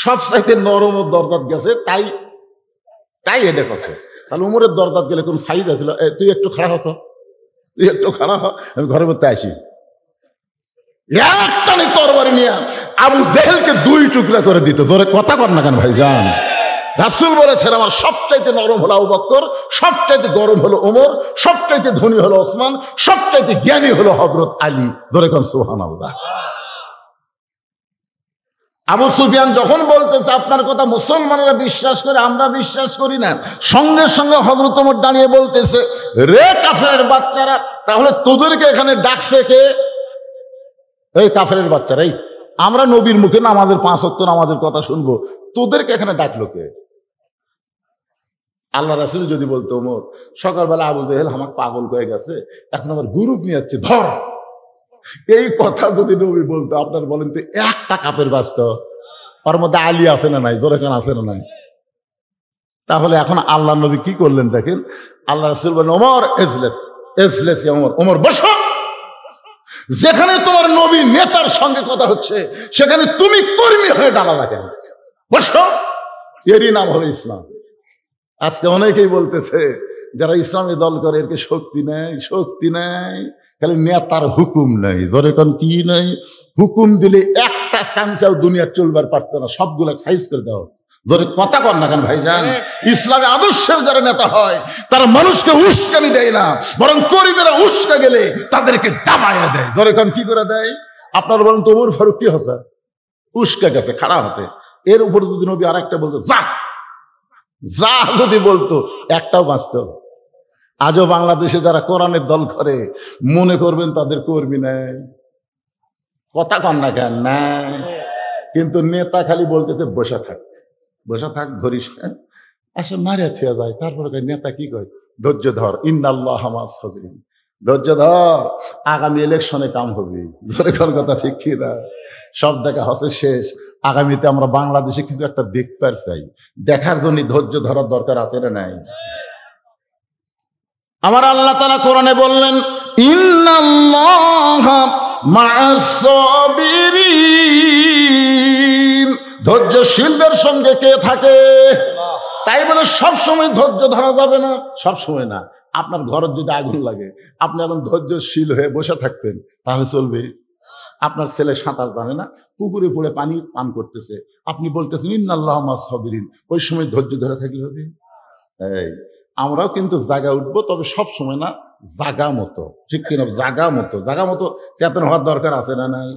[SPEAKER 1] সব চাইতে নরম দরজাত গেছে, তাই এটা করছে। তাহলে উমরের দরজাত গেলে কোন সাইজ আছিল? তুই একটু খাড়া হতো, তুই একটু খাড়া হ, আমি ঘরের মধ্যে আসি। একটানে তরবারি নিয়ে আবু জেহেলকে 2 টুকরা করে দিত। জোরে কথা কর না কেন ভাইজান? রাসূল বলেছেন, আমার সবচাইতে নরম হলো আবু বকর, সবচাইতে গরম হলো ওমর, সবচাইতে ধনী হলো ওসমান, সবচাইতে জ্ঞানী হলো হযরত আলী। জোরে কোন সুবহানাল্লাহ। আবু সুফিয়ান যখন বলতেছে আপনার কথা মুসলমানেরা বিশ্বাস করে, আমরা বিশ্বাস করি না, সঙ্গে সঙ্গে হযরত ওমর দাঁড়িয়ে বলতেছে, রে কাফেরের বাচ্চারা, তাহলে তোদেরকে এখানে ডাকছে কে? এই কাফেরের বাচ্চারা, এই আমরা নবীর মুখে না আমাদের 5 ওয়াক্ত নামাজের কথা শুনবো, তোদেরকে এখানে ডাকলো কে? আল্লাহ রাসূল যদি বলতো, ওমর সকালবেলা আবু জেহেল আমাকে পাগল হয়ে গেছে, এখন আমার গ্রুপ নিয়ে যাচ্ছে, ধর। এই কথা যদি নবী বলতো, আপনার বলেন তো একটা কাপের বাস্ত ওর মধ্যে আলী আছে না নাই? জোরেখান আছে না নাই? তাহলে এখন আল্লাহ নবী কি করলেন দেখেন। আল্লাহ রাসূল বলেন, ওমর এজলেস, এজলেস ওমর, ওমর বসো। যেখানে তোমার নবী নেতার সঙ্গে কথা হচ্ছে, সেখানে তুমি কর্মী হয়ে দাঁড়ালা কেন? বসো। এরই নাম হলো ইসলাম। আজকে অনেকেই বলতেছে যারা ইসলামী দল করে, এর শক্তি নেই, শক্তি নেই, খালি নেতার হুকুম নেই। ধরে কোন কি নেই? হুকুম দিলে একটা চামচাও দুনিয়ার চলবার পারত না, সবগুলো সাইজ করে দাও। ধরে কথা কর না কেন ভাইজান? ইসলামী আদর্শের যারা নেতা হয়, তারা মানুষকে উস্কানি দেয় না, বরং কর্মীরা উস্কা গেলে তাদেরকে দাবাইয়া দেয়। ধরে কোন কি করে দেয়? আপনার বলেন তো ওমর ফারুক কি হচ্ছে? উস্কা গেছে, খারাপ হচ্ছে। এর উপরে যদি নবী আর একটা বলতো, যা যা যদি বলতো, একটাও বাঁচত। আজও বাংলাদেশে যারা কোরআনের দল করে, মনে করবেন তাদের কর্মী নেই। কথা কন না কেন? নাই। কিন্তু নেতা খালি বলতেছে বসে থাক, বসে থাক, ধরিস না, আসে মারিয়া থিয়া যায়। তারপরে নেতা কি কয়? ধৈর্য ধর, ইন্নাল্লাহ মা'আস সাবিরিন, ধৈর্য ধর, আগামী ইলেকশনে কাম হবে। ধরে কোন কথা ঠিক কি না? সব দেখা হচ্ছে শেষ। আগামীতে আমরা বাংলাদেশে কিছু একটা দেখতে চাই, দেখার জন্য ধৈর্য ধরার দরকার আছে না নাই? আমার আল্লাহ তাআলা কোরআনে বললেন, ইন্নাল্লাহা মা'আস সাবিরিন, ধৈর্যশীলদের সঙ্গে কে থাকে? তাই বলে সব সময় ধৈর্য ধরা যাবে না, সব সময় না। আপনার ঘরের যদি আগুন লাগে, আপনি এখন ধৈর্যশীল হয়ে বসে থাকতেন, তাহলে চলবে? আপনার ছেলে সাঁতার জানে না, পুকুরে পড়ে পানি পান করতেছে, আপনি বলতেছেন ইন্নাল্লাহা মা'আস সাবিরিন, ওই সময় ধৈর্য ধরে থাকলে হবে? এই আমরাও কিন্তু জাগা উঠবো, তবে সব সময় না, জাগা মতো, ঠিক কিনা? জাগা মতো, জাগা মতো চেতন হওয়ার দরকার আছে না নাই?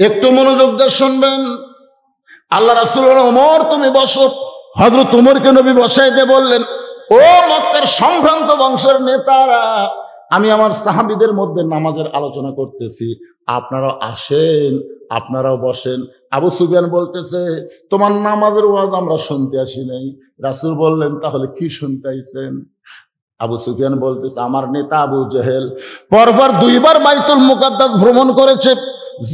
[SPEAKER 1] একটু মনোযোগ দিয়ে শুনবেন। আল্লাহ রাসূল বলেন, ওমর তুমি বসো। হযরত ওমরকে নবী বসাই দিয়ে বললেন, ও মক্কার সম্ভ্রান্ত বংশের নেতারা, আমি আমার সাহাবীদের মধ্যে নামাজের আলোচনা করতেছি, আপনারা আসেন, আপনারাও বসেন। আবু সুফিয়ান বলতেছে, তোমার নামাজের ওয়াজ আমরা শুনতে আসি নাই। রাসূল বললেন, তাহলে কি শুনতে আইছেন? আবু সুফিয়ান বলতেছে, আমার নেতা আবু জেহেল পরপর 2 বার বাইতুল মুকাদ্দাস ভ্রমণ করেছে।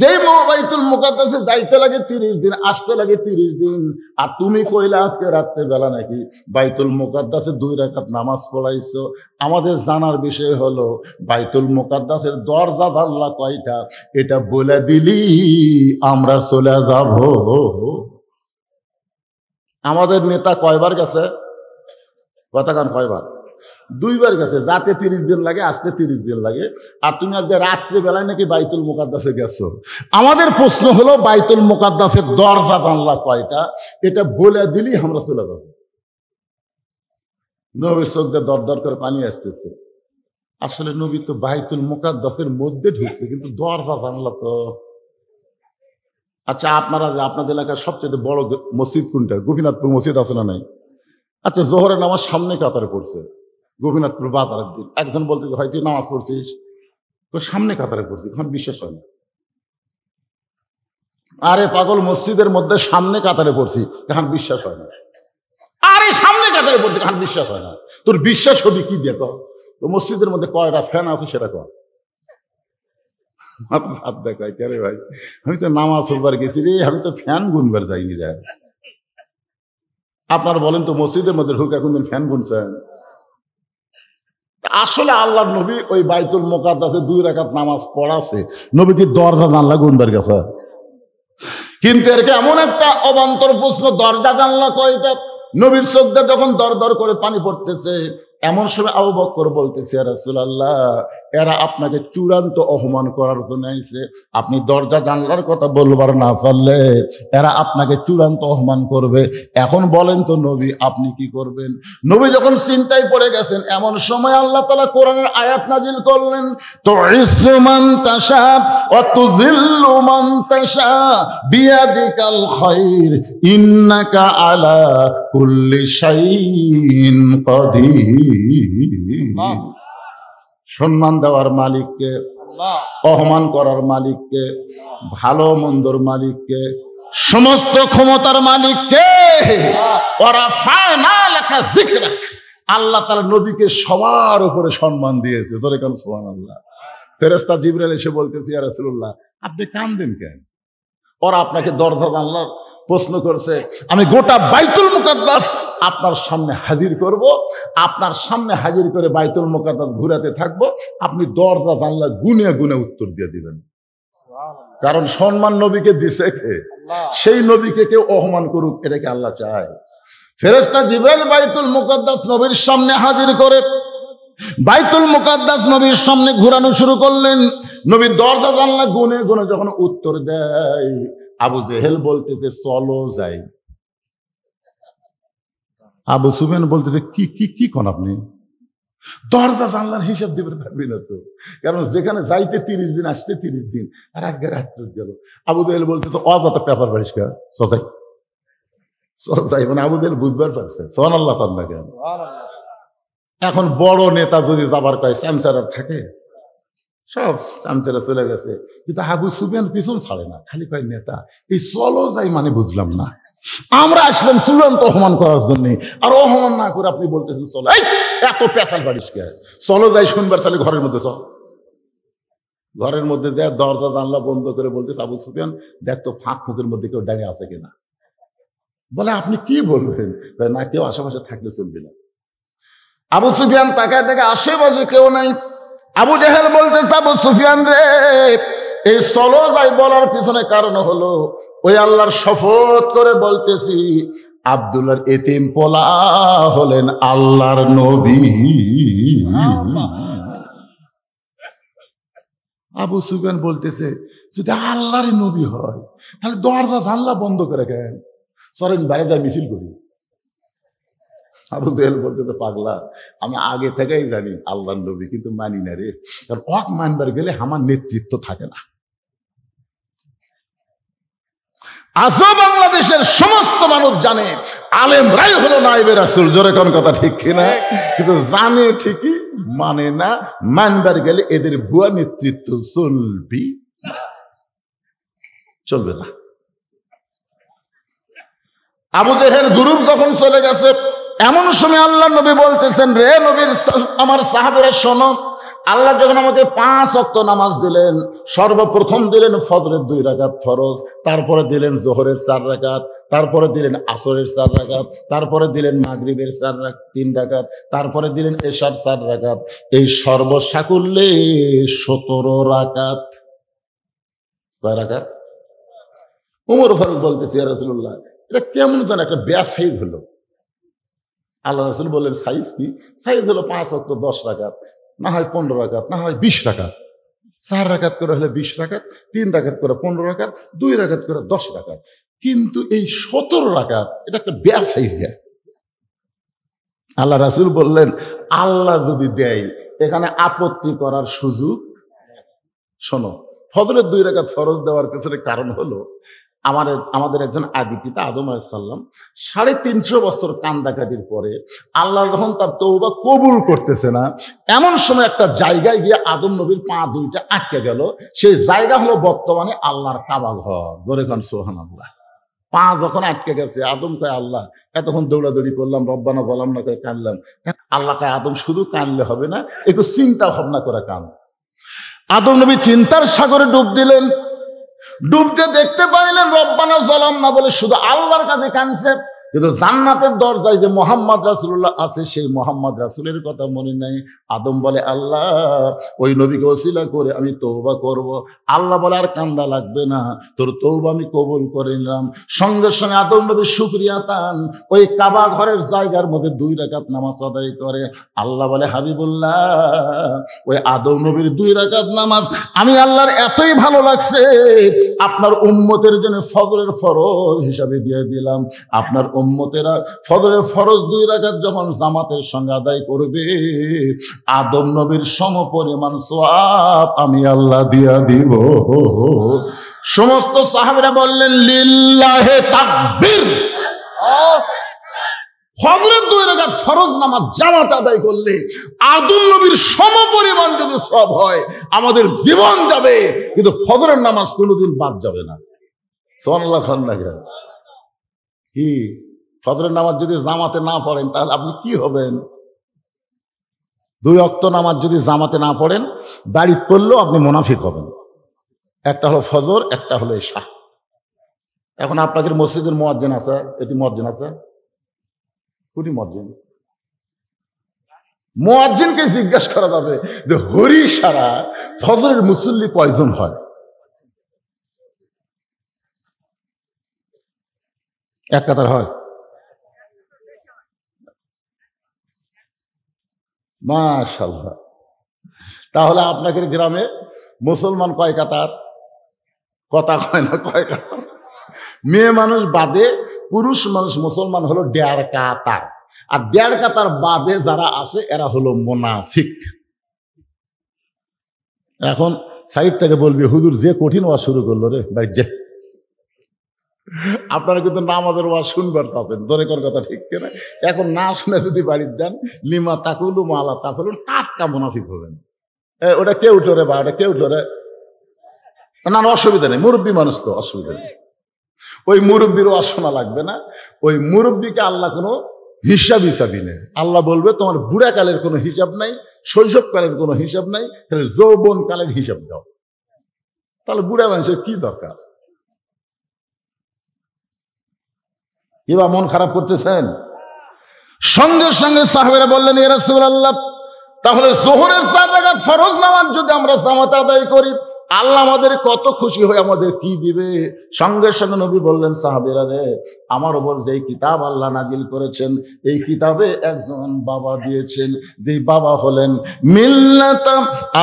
[SPEAKER 1] যে বাইতুল মুকাদ্দাসে যাইতে লাগে 30 দিন, আসতে লাগে 30 দিন। আর তুমি কইলা আজকে রাত্রে বেলা নাকি বাইতুল মুকাদ্দাসে 2 রাকাত নামাজ পড়াইছো। আমাদের জানার বিষয় হলো বাইতুল মুকাদ্দাসের দরজা জানলা কয়টা, এটা বলে দিলি আমরা চলে যাব। আমাদের নেতা কয়বার গেছে? কথা কান, কয়বার? 2 বার গেছে। যাতে 30 দিন লাগে, আসতে 30 দিন লাগে। আর তুমি আজকে রাত্রে বেলায় নাকি বাইতুল মুকাদ্দাসে গেছো। আমাদের প্রশ্ন হলো বাইতুল মুকাদ্দাসের দরজা জানলা কয়টা, এটা বলে দিলি আমরা চলে যাব। নবীর চোখ দিয়ে দর দর করে পানি আসতেছে। আসলে নবী তো বাইতুল মুকাদ্দাসের মধ্যে ঢুকছে, কিন্তু দরজা জানলা তো। আচ্ছা, আপনারা যে আপনাদের এলাকার সবচেয়ে বড় মসজিদ কোনটা? গোপীনাথপুর মসজিদ আছে না নাই? আচ্ছা, জোহরের নামাজ সামনে কাতারে পড়ছে গোপীনাথপুর বাজারের দিন। একজন বলতে হয় তুই নামাজ পড়ছিস, তো সামনে কাতারে পড়ছি, এখন বিশ্বাস হয় না। আরে পাগল, মসজিদের মধ্যে সামনে কাতারে পড়ছি, এখন বিশ্বাস হয় না। আরে সামনে কাতারে পড়ছি, এখন বিশ্বাস হয় না। তোর বিশ্বাস হবে কি দিয়ে কর? তো মসজিদের মধ্যে কয়টা ফ্যান আছে সেটা কর। হাত দেখায় কে রে ভাই, আমি তো নামাজ পড়বার গেছি রে, আমি তো ফ্যান গুনবার যাইনি রে। আপনারা বলেন তো, মসজিদের মধ্যে ঢুকে কোনদিন ফ্যান গুনছেন? আসলে আল্লাহর নবী ওই বাইতুল মুকাদ্দাসে 2 রাকাত নামাজ পড়াছে, নবী কি দরজা জানলা গুনবার গেছে? কিন্তু এর এমন একটা অবান্তর প্রশ্ন, দরজা জানলা কয়টা? নবীর চোখ দিয়ে যখন দর দর করে পানি পড়তেছে, এমন সময় আবু বকর বলতেছে, ইয়া রাসূলুল্লাহ, এরা আপনাকে চূড়ান্ত অপমান করার জন্য আইছে। আপনি দরজা জানলার কথা বলবার না পারলে এরা আপনাকে চূড়ান্ত অপমান করবে। এখন বলেন তো নবী, আপনি কি করবেন? নবী যখন চিন্তায় পড়ে গেছেন, এমন সময় আল্লাহ তাআলা কোরআনের আয়াত নাজিল করলেন, তুইজ্জু মান তাশা ওয়া তুযিল্লু মান তাশা বিয়াদিকাল খায়র ইন্নাকা আলা কুল্লি শাইইন কাদির। সম্মান দেওয়ার মালিককে, অপমান করার মালিককে, ভালো মন্দর মালিককে, সমস্ত ক্ষমতার মালিককে। আল্লাহ তাআলা নবীকে সবার উপরে সম্মান দিয়েছে। ধরে কেন সুবহানাল্লাহ। ফেরেশতা জিবরাইল এসে বলতেছে, ইয়া রাসূলুল্লাহ, আপনি কাঁদেন কেন? ওরা আপনাকে দরজা জানলার প্রশ্ন করছে, আমি গোটা বাইতুল মুকাদ্দাস আপনার সামনে হাজির করব, আপনার সামনে হাজির করে বাইতুল মুকাদ্দাস ঘুরাতে থাকবো, আপনি দরজা জানলা গুনে গুনে উত্তর দিয়ে দিবেন। কারণ সম্মান নবীকে দিছে কে? সেই নবীকে কেউ অপমান করুক, এটাকে আল্লাহ চায়? ফেরেশতা জিবরাইল বাইতুল মুকাদ্দাস নবীর সামনে হাজির করে বাইতুল মুকাদ্দাস নবীর সামনে ঘুরানো শুরু করলেন। নবী দরজা জানলা গুনে গুনে যখন উত্তর দেয়, আবু জেহেল বলতেছে, চলো যাই। আবু সুফিয়ান বলতেছে, কি কি কি কোন আপনি? দরজা জানলার হিসাব দিবেন পারবি না তো, কারণ যেখানে যাইতে 30 দিন, আসতে 30 দিন, আর আজকে রাত্রে গেল। আবু জেহেল বলতেছে, অযথা পেপার বাড়িস কা, সজাই সজাই। মানে আবু জেহেল বুঝবার পারছে। সুবহানাল্লাহ। কেন এখন বড় নেতা যদি যাবার কয়, চামচারা থাকে, সব চামচারা চলে গেছে, কিন্তু আবু সুফিয়ান পিছন ছাড়ে না, খালি কয় নেতা। এই চলো যাই মানে বুঝলাম না। আমরা আসলাম চূড়ান্ত অপমান করার জন্য, আর অপমান না করে আপনি বলতেছেন চলো। এত পেঁচাল বাড়িস কে? চলো যাই শুনবার চালে ঘরের মধ্যে চল। ঘরের মধ্যে দেখ, দরজা জানলা বন্ধ করে বলতেছে, আবু সুফিয়ান দেখ তো ফাঁক ফুঁকের মধ্যে কেউ দাঁড়িয়ে আছে কিনা। বলে, আপনি কি বলবেন? না, কেউ আশেপাশে থাকলে চলবে না। আবু সুফিয়ান তাকায় দেখে আশেপাশে কেউ নাই। আবু জেহেল বলতেছে, আবু সুফিয়ান রে, এই চলো যাই বলার পিছনে কারণ হলো, ওই আল্লাহর শপথ করে বলতেছি, আব্দুল্লাহর এতিম পোলা হলেন আল্লাহর নবী। আবু সুফিয়ান বলতেছে, যদি আল্লাহর নবী হয় তাহলে দরজা জানলা বন্ধ করে কেন? চলেন বাইরে যা মিছিল করি। আবু জেহেল বলতেছে, পাগলা, আমি আগে থেকেই জানি আল্লাহর নবী, কিন্তু মানি না রে, কারণ অক মানবার গেলে আমার নেতৃত্ব থাকে না। আজও বাংলাদেশের সমস্ত মানুষ জানে আলেমরাই হলো নায়েবে রাসূল। জোরে কোন কথা ঠিক কিনা? কিন্তু জানে ঠিকই, মানে না, মানবার গেলে এদের ভুয়া নেতৃত্ব চলবে না। আবু জেহেল গ্রুপ যখন চলে গেছে, এমন সময় আল্লাহ নবী বলতেছেন, রে নবীর আমার সাহাবীরা শোনো, আল্লাহ যখন আমাকে 5 ওয়াক্ত নামাজ দিলেন, সর্বপ্রথম দিলেন ফজরের 2 রাকাত ফরজ, তারপরে দিলেন জোহরের 4 রাকাত, তারপরে দিলেন আসরের 4 রাকাত, তারপরে দিলেন মাগরিবের 3 রাকাত, তারপরে দিলেন এশার 4 রাকাত। এই সর্বসাকুল্যে 17 রাকাত। কয় রাকাত? উমর ফারুক বলতেছে, ইয়া রাসূলুল্লাহ, এটা কেমন যেন একটা বেসাইজ হলো। আল্লাহ রাসূল বললেন, সাইজ কি? সাইজ হলো 5 ওয়াক্ত 10 রাকাত, না হয় 15 রাকাত, না হয় 20 রাকাত। 4 রাকাত করে হলে 20 রাকাত, 3 রাকাত করে 15 রাকাত, 2 রাকাত করে 10 রাকাত। কিন্তু এই 17 রাকাত এটা একটা বেসাইজ। আল্লাহ রাসূল বললেন, আল্লাহ যদি দেয় এখানে আপত্তি করার সুযোগ। শোনো, ফজরের 2 রাকাত ফরজ দেওয়ার পেছনে কারণ হলো, আমাদের একজন আদি পিতা আদম আলাইহিস সালাম 350 বছর কান্দাকাটির পরে আল্লাহ যখন তার তওবা কবুল করতেছে না, এমন সময় একটা জায়গায় গিয়ে আদম নবীর পা দুইটা আটকে গেল। সেই জায়গা হলো বর্তমানে আল্লাহর কাবা ঘর। ধরে কোন সুবহানাল্লাহ। পা যখন আটকে গেছে, আদম কয়, আল্লাহ এতক্ষণ দৌড়াদৌড়ি করলাম, রব্বানা যালামনা কয় কানলাম। আল্লাহ কয়, আদম শুধু কানলে হবে না, একটু চিন্তা ভাবনা করে কান। আদম নবী চিন্তার সাগরে ডুব দিলেন। ডুবতে দেখতে পাইলেন রব্বানা যালামনা বলে শুধু আল্লাহর কাছে কানছে, কিন্তু জান্নাতের দরজায় যে মোহাম্মদ রাসূলুল্লাহ আছে, সেই মোহাম্মদ রাসূলের কথা মনে নাই। আদম বলে, আল্লাহ ওই নবীকে ওসিলা করে আমি তওবা করব। আল্লাহ বলে, আর কান্দা লাগবে না, তোর তওবা আমি কবুল করে নিলাম। সঙ্গে সঙ্গে আদম নবী শুকরিয়া তান ওই কাবা ঘরের জায়গার মধ্যে 2 রাকাত নামাজ আদায় করে। আল্লাহ বলে, হাবিবুল্লাহ, ওই আদম নবীর 2 রাকাত নামাজ আমি আল্লাহর এতই ভালো লাগছে, আপনার উম্মতের জন্য ফজরের ফরজ হিসাবে দিয়ে দিলাম। আপনার উম্মতেরা ফজরের ফরজ 2 রাকাত যখন জামাতের সঙ্গে আদায় করবে, আদম নবীর সমপরিমাণ সওয়াব আমি আল্লাহ দিয়া দিব। সমস্ত সাহাবীরা বললেন, লিল্লাহি তাকবীর। ফজরের 2 রাকাত ফরজ নামাজ জামাত আদায় করলে আদম নবীর সমপরিমাণ যদি সওয়াব হয়, আমাদের জীবন যাবে, কিন্তু ফজরের নামাজ কোনোদিন বাদ যাবে না। সুবহানাল্লাহ। খান না কি? ফজরের নামাজ যদি জামাতে না পড়েন তাহলে আপনি কি হবেন? 2 ওয়াক্ত নামাজ যদি জামাতে না পড়েন, বাড়িতে পড়লেও আপনি মুনাফিক হবেন। একটা হলো ফজর, একটা হলো এশা। এখন আপনাদের মসজিদের মুয়াজ্জিন আছে, এটি মুয়াজ্জিন আছে, কোটি মুয়াজ্জিনকে জিজ্ঞাসা করা যাবে যে হরি সারা ফজরের মুসল্লি কয়জন হয়? এক কাতার হয়? মাশাআল্লাহ। তাহলে আপনাদের গ্রামে মুসলমান কয় কাতার? কথা কয় না, কয় কাতার? মেয়ে মানুষ বাদে পুরুষ মানুষ মুসলমান হলো 1.5 কাতার। আর 1.5 কাতার বাদে যারা আছে এরা হলো মুনাফিক। এখন সাইড থেকে বলবি, হুজুর যে কঠিন ওয়াজ শুরু করলো রে ভাই। যে আপনারা কিন্তু নামাজের ওয়াজ শুনবার চাচ্ছেন, ধরে কর কথা ঠিক কিনা? এখন না শুনে যদি বাড়ির যান, লিমা তাকুলু মালা তাকুলু, টাটকা মুনাফিক হবেন। ওটা কে উঠলো রে বা, ওটা কে উঠলো রে? না, অসুবিধা নেই, মুরব্বী মানুষ তো, অসুবিধা নেই। ওই মুরব্বীর ওয়াজ শোনা লাগবে না। ওই মুরব্বীকে আল্লাহ কোনো হিসাব হিসাবই নেই। আল্লাহ বলবে, তোমার বুড়া কালের কোনো হিসাব নাই, শৈশব কালের কোনো হিসাব নাই, তাহলে যৌবন কালের হিসাব দাও। তাহলে বুড়া মানুষের কি দরকার? এবার মন খারাপ করতেছেন? সঙ্গে সঙ্গে সাহাবীরা বললেন, ইয়া রাসূলুল্লাহ, তাহলে যোহরের 4 রাকাত ফরজ নামাজ যদি আমরা জামাতে আদায় করি, আল্লাহ আমাদের কত খুশি হয়ে আমাদের কি দিবে? সঙ্গে সঙ্গে নবী বললেন, সাহাবীরা রে, আমার উপর যেই কিতাব আল্লাহ নাজিল করেছেন, এই কিতাবে একজন বাবা দিয়েছেন, যেই বাবা হলেন মিল্লাতা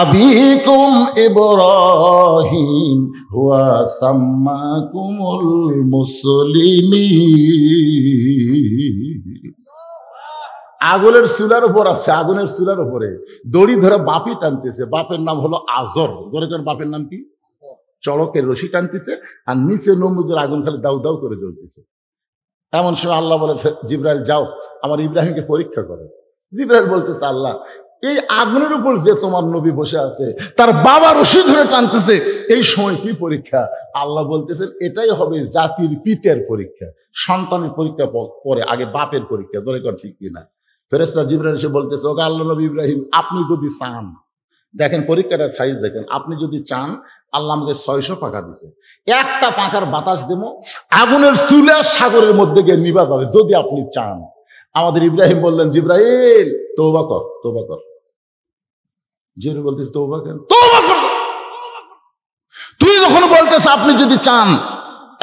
[SPEAKER 1] আবিকুম ইব্রাহিম ওয়া সাম্মাকুমুল মুসলিমিন। আগুনের চুলার উপর আছে, আগুনের চুলার উপরে দড়ি ধরে বাপি টানতেছে। বাপের নাম হলো আজর। ধরে কর, বাপের নাম কি? চড়কের রশি টানতেছে, আর নিচে নমরুদের আগুন খালি দাউ দাউ করে জ্বলতেছে। এমন সময় আল্লাহ বলে, জিবরাইল যাও আমার ইব্রাহিমকে পরীক্ষা করো। জিবরাইল বলতেছে, আল্লাহ এই আগুনের উপর যে তোমার নবী বসে আছে, তার বাবা রশি ধরে টানতেছে, এই সময় কি পরীক্ষা? আল্লাহ বলতেছেন এটাই হবে জাতির পিতার পরীক্ষা। সন্তানের পরীক্ষা পরে, আগে বাপের পরীক্ষা। ধরে কর ঠিক কিনা? ফেরেশতা জিবরাইল এসে বলতেছে, ওকে আল্লাহ নবী ইব্রাহিম, আপনি যদি চান, দেখেন পরীক্ষাটার সাইজ দেখেন, আপনি যদি চান, আল্লাহ আমাকে 600 পাখা দিছে, একটা পাখার বাতাস দেব, আগুনের চুলা সাগরের মধ্যে গিয়ে নিভা যাবে, যদি আপনি চান। আমাদের ইব্রাহিম বললেন, জিবরাইল তওবা কর, তওবা কর। জিবরাইল বলতেছে, তওবা কেন? তওবা কর। তুই যখন বলতেছ আপনি যদি চান,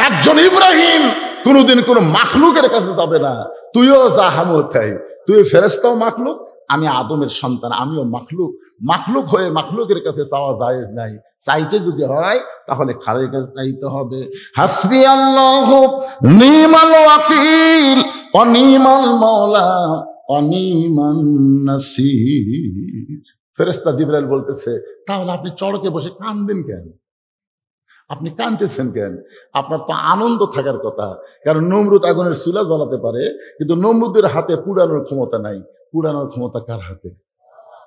[SPEAKER 1] একজন ইব্রাহিম কোনোদিন কোন মাখলুকের কাছে যাবে না। তুইও যা, আমিও তাই। তুই ফেরেশতাও মাখলুক, আমি আদমের সন্তান, আমিও মাখলুক। মাখলুক হয়ে মাখলুকের কাছে চাওয়া জায়েজ নাই। চাইতে যদি হয় তাহলে খালের কাছে চাইতে হবে। হাসবি আল্লাহু নিমাল ওয়াকিল ওয়া নিমাল মাওলা ওয়া নিমান নাসির। ফেরেশতা জিবরাইল বলতেছে, তাহলে আপনি চড়কে বসে কাঁদবেন কেন? আপনি কাঁদতেছেন কেন? আপনার তো আনন্দ থাকার কথা। কারণ নমরুদ আগুনের চুলা জ্বালাতে পারে, কিন্তু নমরুদের হাতে পুরানোর ক্ষমতা নাই। পুরানোর ক্ষমতা কার হাতে?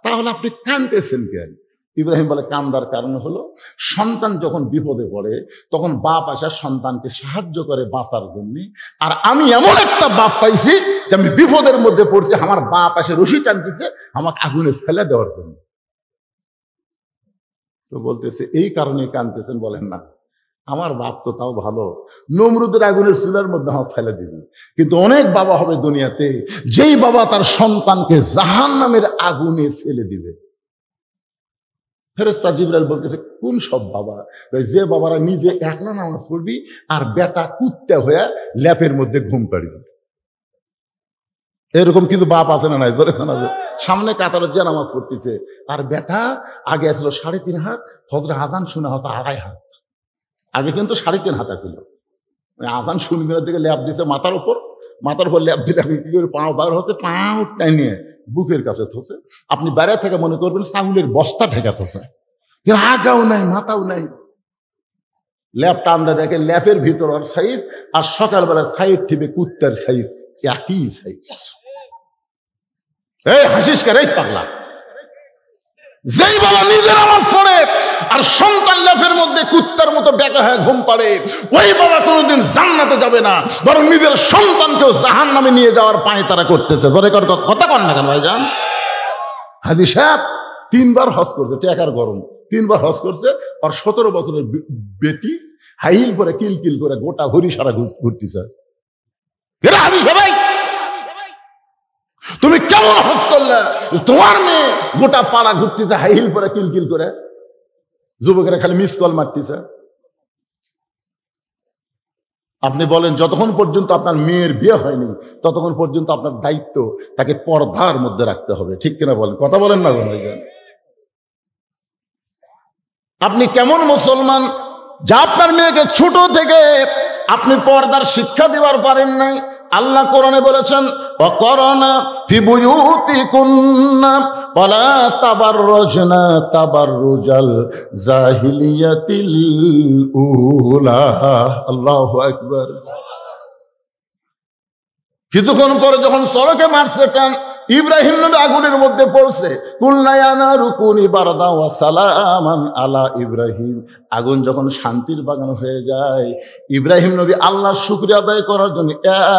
[SPEAKER 1] তাহলে আপনি কাঁদতেছেন কেন? ইব্রাহিম বলে, কান্দার কারণ হলো, সন্তান যখন বিপদে পড়ে তখন বাপ আসা সন্তানকে সাহায্য করে বাঁচার জন্য। আর আমি এমন একটা বাপ পাইছি যে আমি বিপদের মধ্যে পড়ছি, আমার বাপ আসে রশি টানতেছে আমাকে আগুনে ফেলে দেওয়ার জন্য। তো বলতেছে এই কারণে কাঁদতেছেন। বলেন না, আমার বাপ তো তাও ভালো, নমরুদের আগুনের চুলার মধ্যে আমার ফেলে দিবে। কিন্তু অনেক বাবা হবে দুনিয়াতে, যেই বাবা তার সন্তানকে জাহান্নামের আগুনে ফেলে দিবে। ফেরেশতা জিবরাইল বলতেছে, কোন সব বাবা? যে বাবারা নিজে একলা নামাজ পড়বি আর বেটা কুত্তা হয়ে ল্যাপের মধ্যে ঘুম পাড়বি। এরকম কিন্তু বাপ আছে না নাই? ধরে আছে, সামনে কাতারে যে নামাজ পড়তেছে, আর বেটা আগে আসলো 3.5 হাত, হজরে আজান শুনে হচ্ছে 2.5 হাত। আগে কিন্তু 3.5 হাত ছিল। আজান শুনবিনের দিকে ল্যাপ দিতে মাথার উপর ল্যাপ দিলে আপনি কি করে পাও বার হচ্ছে, পাও টাইনিয়ে বুকের কাছে থচ্ছে। আপনি বাইরে থেকে মনে করবেন চাউলের বস্তা ঠেকা থচ্ছে, আগাও নাই মাথাও নাই। ল্যাপ টানলে দেখে ল্যাপের ভিতর আর সাইজ, আর সকালবেলা সাইড টিপে কুত্তার সাইজ একই সাইজ। এই হাসিস কে রে পাগলা? যেই বাবা নিজের নামাজ পড়ে আর সন্তান ল্যাপের মধ্যে কুত্তার মতো বেকা হয়ে ঘুম পাড়ে, ওই বাবা কোনোদিন জান্নাতে যাবে না, বরং নিজের সন্তানকেও জাহান্নামে নিয়ে যাওয়ার পায় তারা করতেছে। ধরে কথা কন না কেন ভাইজান? হাজী সাহেব 3 বার হজ করছে, টেকার গরম 3 বার হজ করছে। আর 17 বছরের বেটি হাইল করে কিলকিল করে গোটা হরিসারা ঘুরতেছে। হাজী সাহেব তুমি কেমন হজ করলে? তোমার মেয়ে গোটা পাড়া ঘুরতেছে হাইল করে কিলকিল করে, যুবকেরা খালি মিস কল মারতেছে। আপনি বলেন, যতক্ষণ পর্যন্ত আপনার মেয়ের বিয়ে হয়নি ততক্ষণ পর্যন্ত আপনার দায়িত্ব তাকে পর্দার মধ্যে রাখতে হবে। ঠিক কিনা বলেন? কথা বলেন না ভাইজান? আপনি কেমন মুসলমান যা আপনার মেয়েকে ছোট থেকে আপনি পর্দার শিক্ষা দেওয়ার পারেন নাই? আল্লাহ কোরআনে বলেছেন, অকরনা ফি বুয়ুতিকুন্না ওয়ালা তাবাররুজনা তাবাররুজাল জাহিলিয়াতিল উলা। আল্লাহু আকবার। কিছুক্ষণ পরে যখন সড়কে মারছে টান, ইব্রাহিম নবী আগুনের মধ্যে পড়ছে। কুলনা ইয়া নারু কুনি বারদান ওয়া সালামান আলা ইব্রাহিম। আগুন যখন শান্তির বাগান হয়ে যায়, ইব্রাহিম নবী আল্লাহর শুকরিয়া আদায় করার জন্য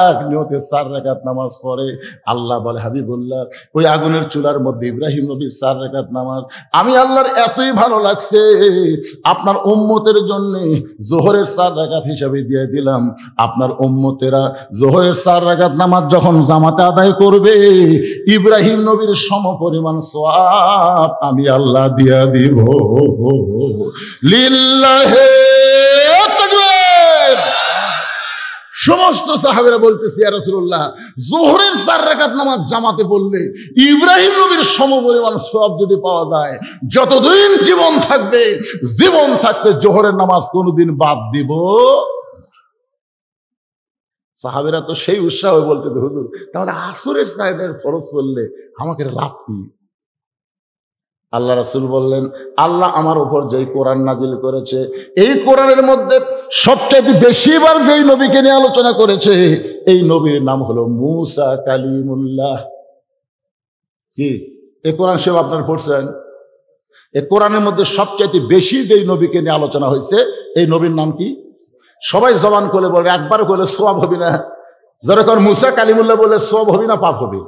[SPEAKER 1] এক নিয়তে 4 রাকাত নামাজ পড়ে। আল্লাহ বলে, হাবিবুল্লাহ, ওই আগুনের চুলার মধ্যে ইব্রাহিম নবীর 4 রাকাত নামাজ আমি আল্লাহর এতই ভালো লাগছে, আপনার উম্মতের জন্য জোহরের 4 রাকাত হিসাবে দিয়ে দিলাম। আপনার উম্মতেরা জোহরের 4 রাকাত নামাজ যখন জামাতে আদায় করবে, ইব্রাহিম নবীর সমপরিমাণ সওয়াব আমি আল্লাহ দিয়া দিব। লিল্লাহি তাকবীর। সমস্ত সাহাবীরা বলতেছে, ইয়া রাসূলুল্লাহ, যোহরের 4 রাকাত নামাজ জামাতে পড়লে ইব্রাহিম নবীর সমপরিমাণ সওয়াব যদি পাওয়া যায়, যতদিন জীবন থাকবে, জীবন থাকতে যোহরের নামাজ কোনোদিন বাদ দিব। সাহাবীরা তো সেই উৎসাহ বলতে, হুজুর তাহলে আসরের সাইডের ফরজ করলে আমাকে লাভ কি? আল্লাহ রাসূল বললেন, আল্লাহ আমার উপর যেই কোরআন নাজিল করেছে, এই কোরআনের মধ্যে সবচেয়ে বেশিবার যেই নবীকে নিয়ে আলোচনা করেছে, এই নবীর নাম হলো মুসা কালিমুল্লাহ। কি? এ কোরআন শরীফ আপনারা পড়ছেন? এ কোরআনের মধ্যে সবচাইতে বেশি যেই নবীকে নিয়ে আলোচনা হয়েছে, এই নবীর নাম কি? সবাই জবান করে বলে, একবার বলে সোয়াব হবি না। জোরে কর মুসা কালিমুল্লাহ বলে সোয়াব হবি না পাপ হবে?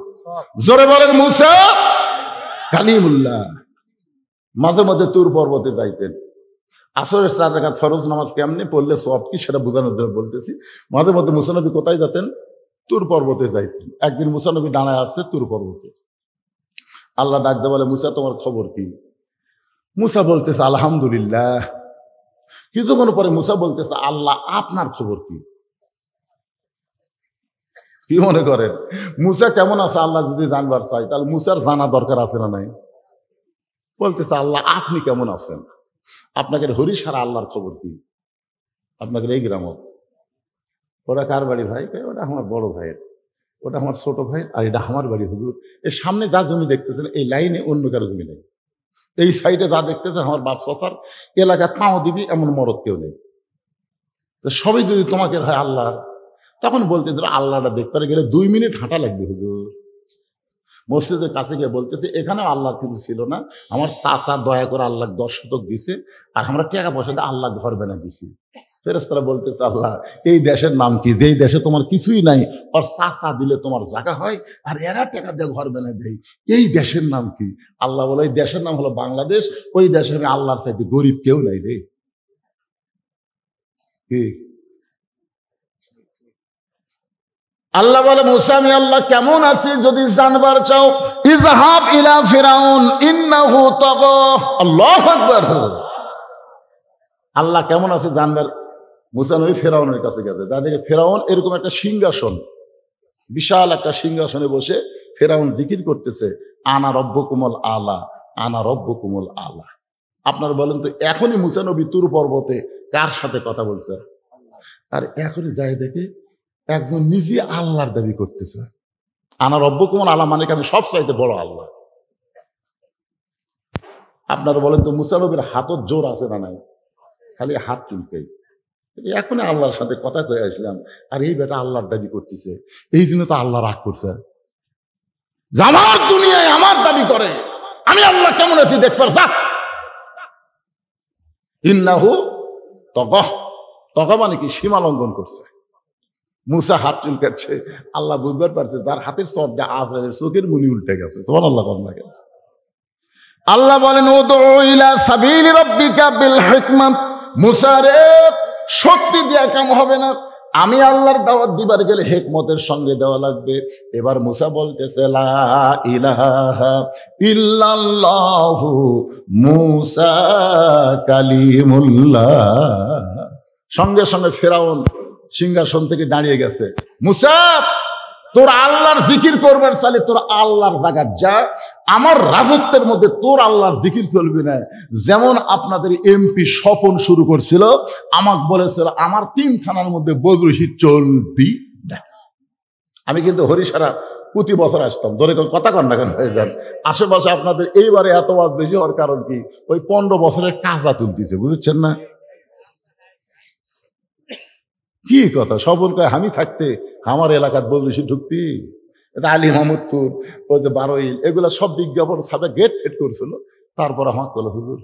[SPEAKER 1] জোরে বলেন মুসা কালিমুল্লাহ। মাঝে মধ্যে তুর পর্বতে যাইতেন, আসরের 4 রাকাত ফরজ নামাজ কেমনে পড়লে সওয়াব কি সেটা বোঝানোর জন্য বলতেছি। মাঝে মধ্যে মুসা নবী কোথায় যেতেন? তুর পর্বতে যাইতেন। একদিন মুসা নবী দাঁড়ায় আছে তুর পর্বতে। আল্লাহ ডাকতে বলে, মুসা তোমার খবর কি? মুসা বলতেছে আলহামদুলিল্লাহ। কিছুক্ষণ পরে মুসা বলতেছে, আল্লাহ আপনার খবর কি? কি মনে করেন মুসা কেমন আছে আল্লাহ যদি জানবার চাই, তাহলে মুসার জানা দরকার আছে না নাই? বলতেছে, আল্লাহ আপনি কেমন আছেন? আপনাকে হরিসারা আল্লাহর খবর কি? আপনাকে এই গ্রামত। ওটা কার বাড়ি ভাই? ওটা আমার বড় ভাইয়ের, ওটা আমার ছোট ভাই, আর এটা আমার বাড়ি হুজুর। এর সামনে যা জমি দেখতেছেন এই লাইনে অন্য কারো জমি নেই। এই সাইডে যা দেখতেছেন আমার বাপ সফার, এলাকায় পাও দিবি এমন মরদ কেউ নেই। তো সবই যদি তোমাকে হয় আল্লাহ, তখন বলতে আল্লাহটা দেখতে গেলে 2 মিনিট হাঁটা লাগবে হুজুর। মসজিদের কাছে গিয়ে বলতেছে, এখানেও আল্লাহ কিছু ছিল না, আমার চাচা দয়া করে আল্লাহ 10 শতক দিছে, আর আমরা টাকা পয়সা দিয়ে আল্লাহ ঘর বানা দিছি। ফেরেশতারা বলতেছে, আল্লাহ এই দেশের নাম কি? যেই দেশে তোমার কিছুই নাই, আর চাচা দিলে তোমার জায়গা হয়, আর এরা টাকা দিয়ে ঘর বানা দেয়, এই দেশের নাম কি? আল্লাহ বলে, এই দেশের নাম হলো বাংলাদেশ। ওই দেশে আমি আল্লাহর চাইতে গরিব কেউ নাই রে। কি আল্লাহ বলে, মুসা আমি আল্লাহ কেমন আছি যদি জানবার চাও, ইযহাব ইলা ফিরাউন ইন্নাহু তাগা। আল্লাহু আকবার। আল্লাহ কেমন আছে জানবার মুসা নবী ফেরাউনের কাছে গেছে। তাদেরকে ফেরাউন এরকম একটা সিংহাসন, বিশাল একটা সিংহাসনে বসে ফেরাউন জিকির করতেছে, আনা রব্বুকুমুল আলা, আনা রব্বুকুমুল আলা। আপনারা বলেন তো, এখনই মুসা নবী তুর পর্বতে কার সাথে কথা বলছে? আর এখনই যাই দেখে একজন নিজে আল্লাহর দাবি করতেছে, আনা রব্বুকুমুল আলা, মানে আমি সব চাইতে বড় আল্লাহ। আপনারা বলেন তো, মুসা নবীর হাতত জোর আছে না নাই? খালি হাত চুলকেই। এখন আল্লাহর সাথে কথা কয়ে আসলাম, আর এই বেটা আল্লাহর দাবি করতেছে। এই জন্য তো আল্লাহ রাগ করছে, আমার দুনিয়ায় আমার দাবি করে, আমি আল্লাহ কেমন আছি দেখবার যা। ইন্নাহু তাগা, তাগা মানে কি? সীমা লঙ্ঘন করছে। মুসা হাত চুলকাচ্ছে, আল্লাহ বুঝবার পারছে তার হাতের চরটা আজরাইলের চোখের মুনি উল্টে গেছে। সুবহানাল্লাহ। আল্লাহ বলেন, উদউ ইলা সাবিলি রাব্বিকা বিল হিকমা। মুসা রে, শক্তি দিয়া কাম হবে না, আমি আল্লাহর দাওয়াত দিবার গেলে হিকমতের সঙ্গে দেওয়া লাগবে। এবার মুসা বলতেছে, লা ইলাহা ইল্লাল্লাহু মুসা কালিমুল্লাহ। সঙ্গে সঙ্গে ফেরাউন সিংহাসন থেকে দাঁড়িয়ে গেছে। মুসা, তোর আল্লাহর জিকির করবার চাইলে তোর আল্লাহর জায়গা যা, আমার রাজত্বের মধ্যে তোর আল্লাহর জিকির চলবে না। যেমন আপনাদের এমপি স্বপন শুরু করছিল, আমাকে বলেছিল আমার 3 থানার মধ্যে বদরুশি চলবি না। আমি কিন্তু হরিসারা প্রতি বছর আসতাম। ধরে কথা কন না কেন হয়ে যান আশেপাশে আপনাদের এইবারে এত ওয়াজ বেশি হওয়ার কারণ কি? ওই 15 বছরের কাজা তুলতেছে, বুঝেছেন না? কি কথা, স্বপন কয় আমি থাকতে আমার এলাকার বদরুশি ঢুকতি? এটা আলী মাহমুদপুর, ওই যে 12 ইল, এগুলা সব বিজ্ঞাপন সাথে গেট ফেট করেছিল। তারপর আমার বলে, হুজুর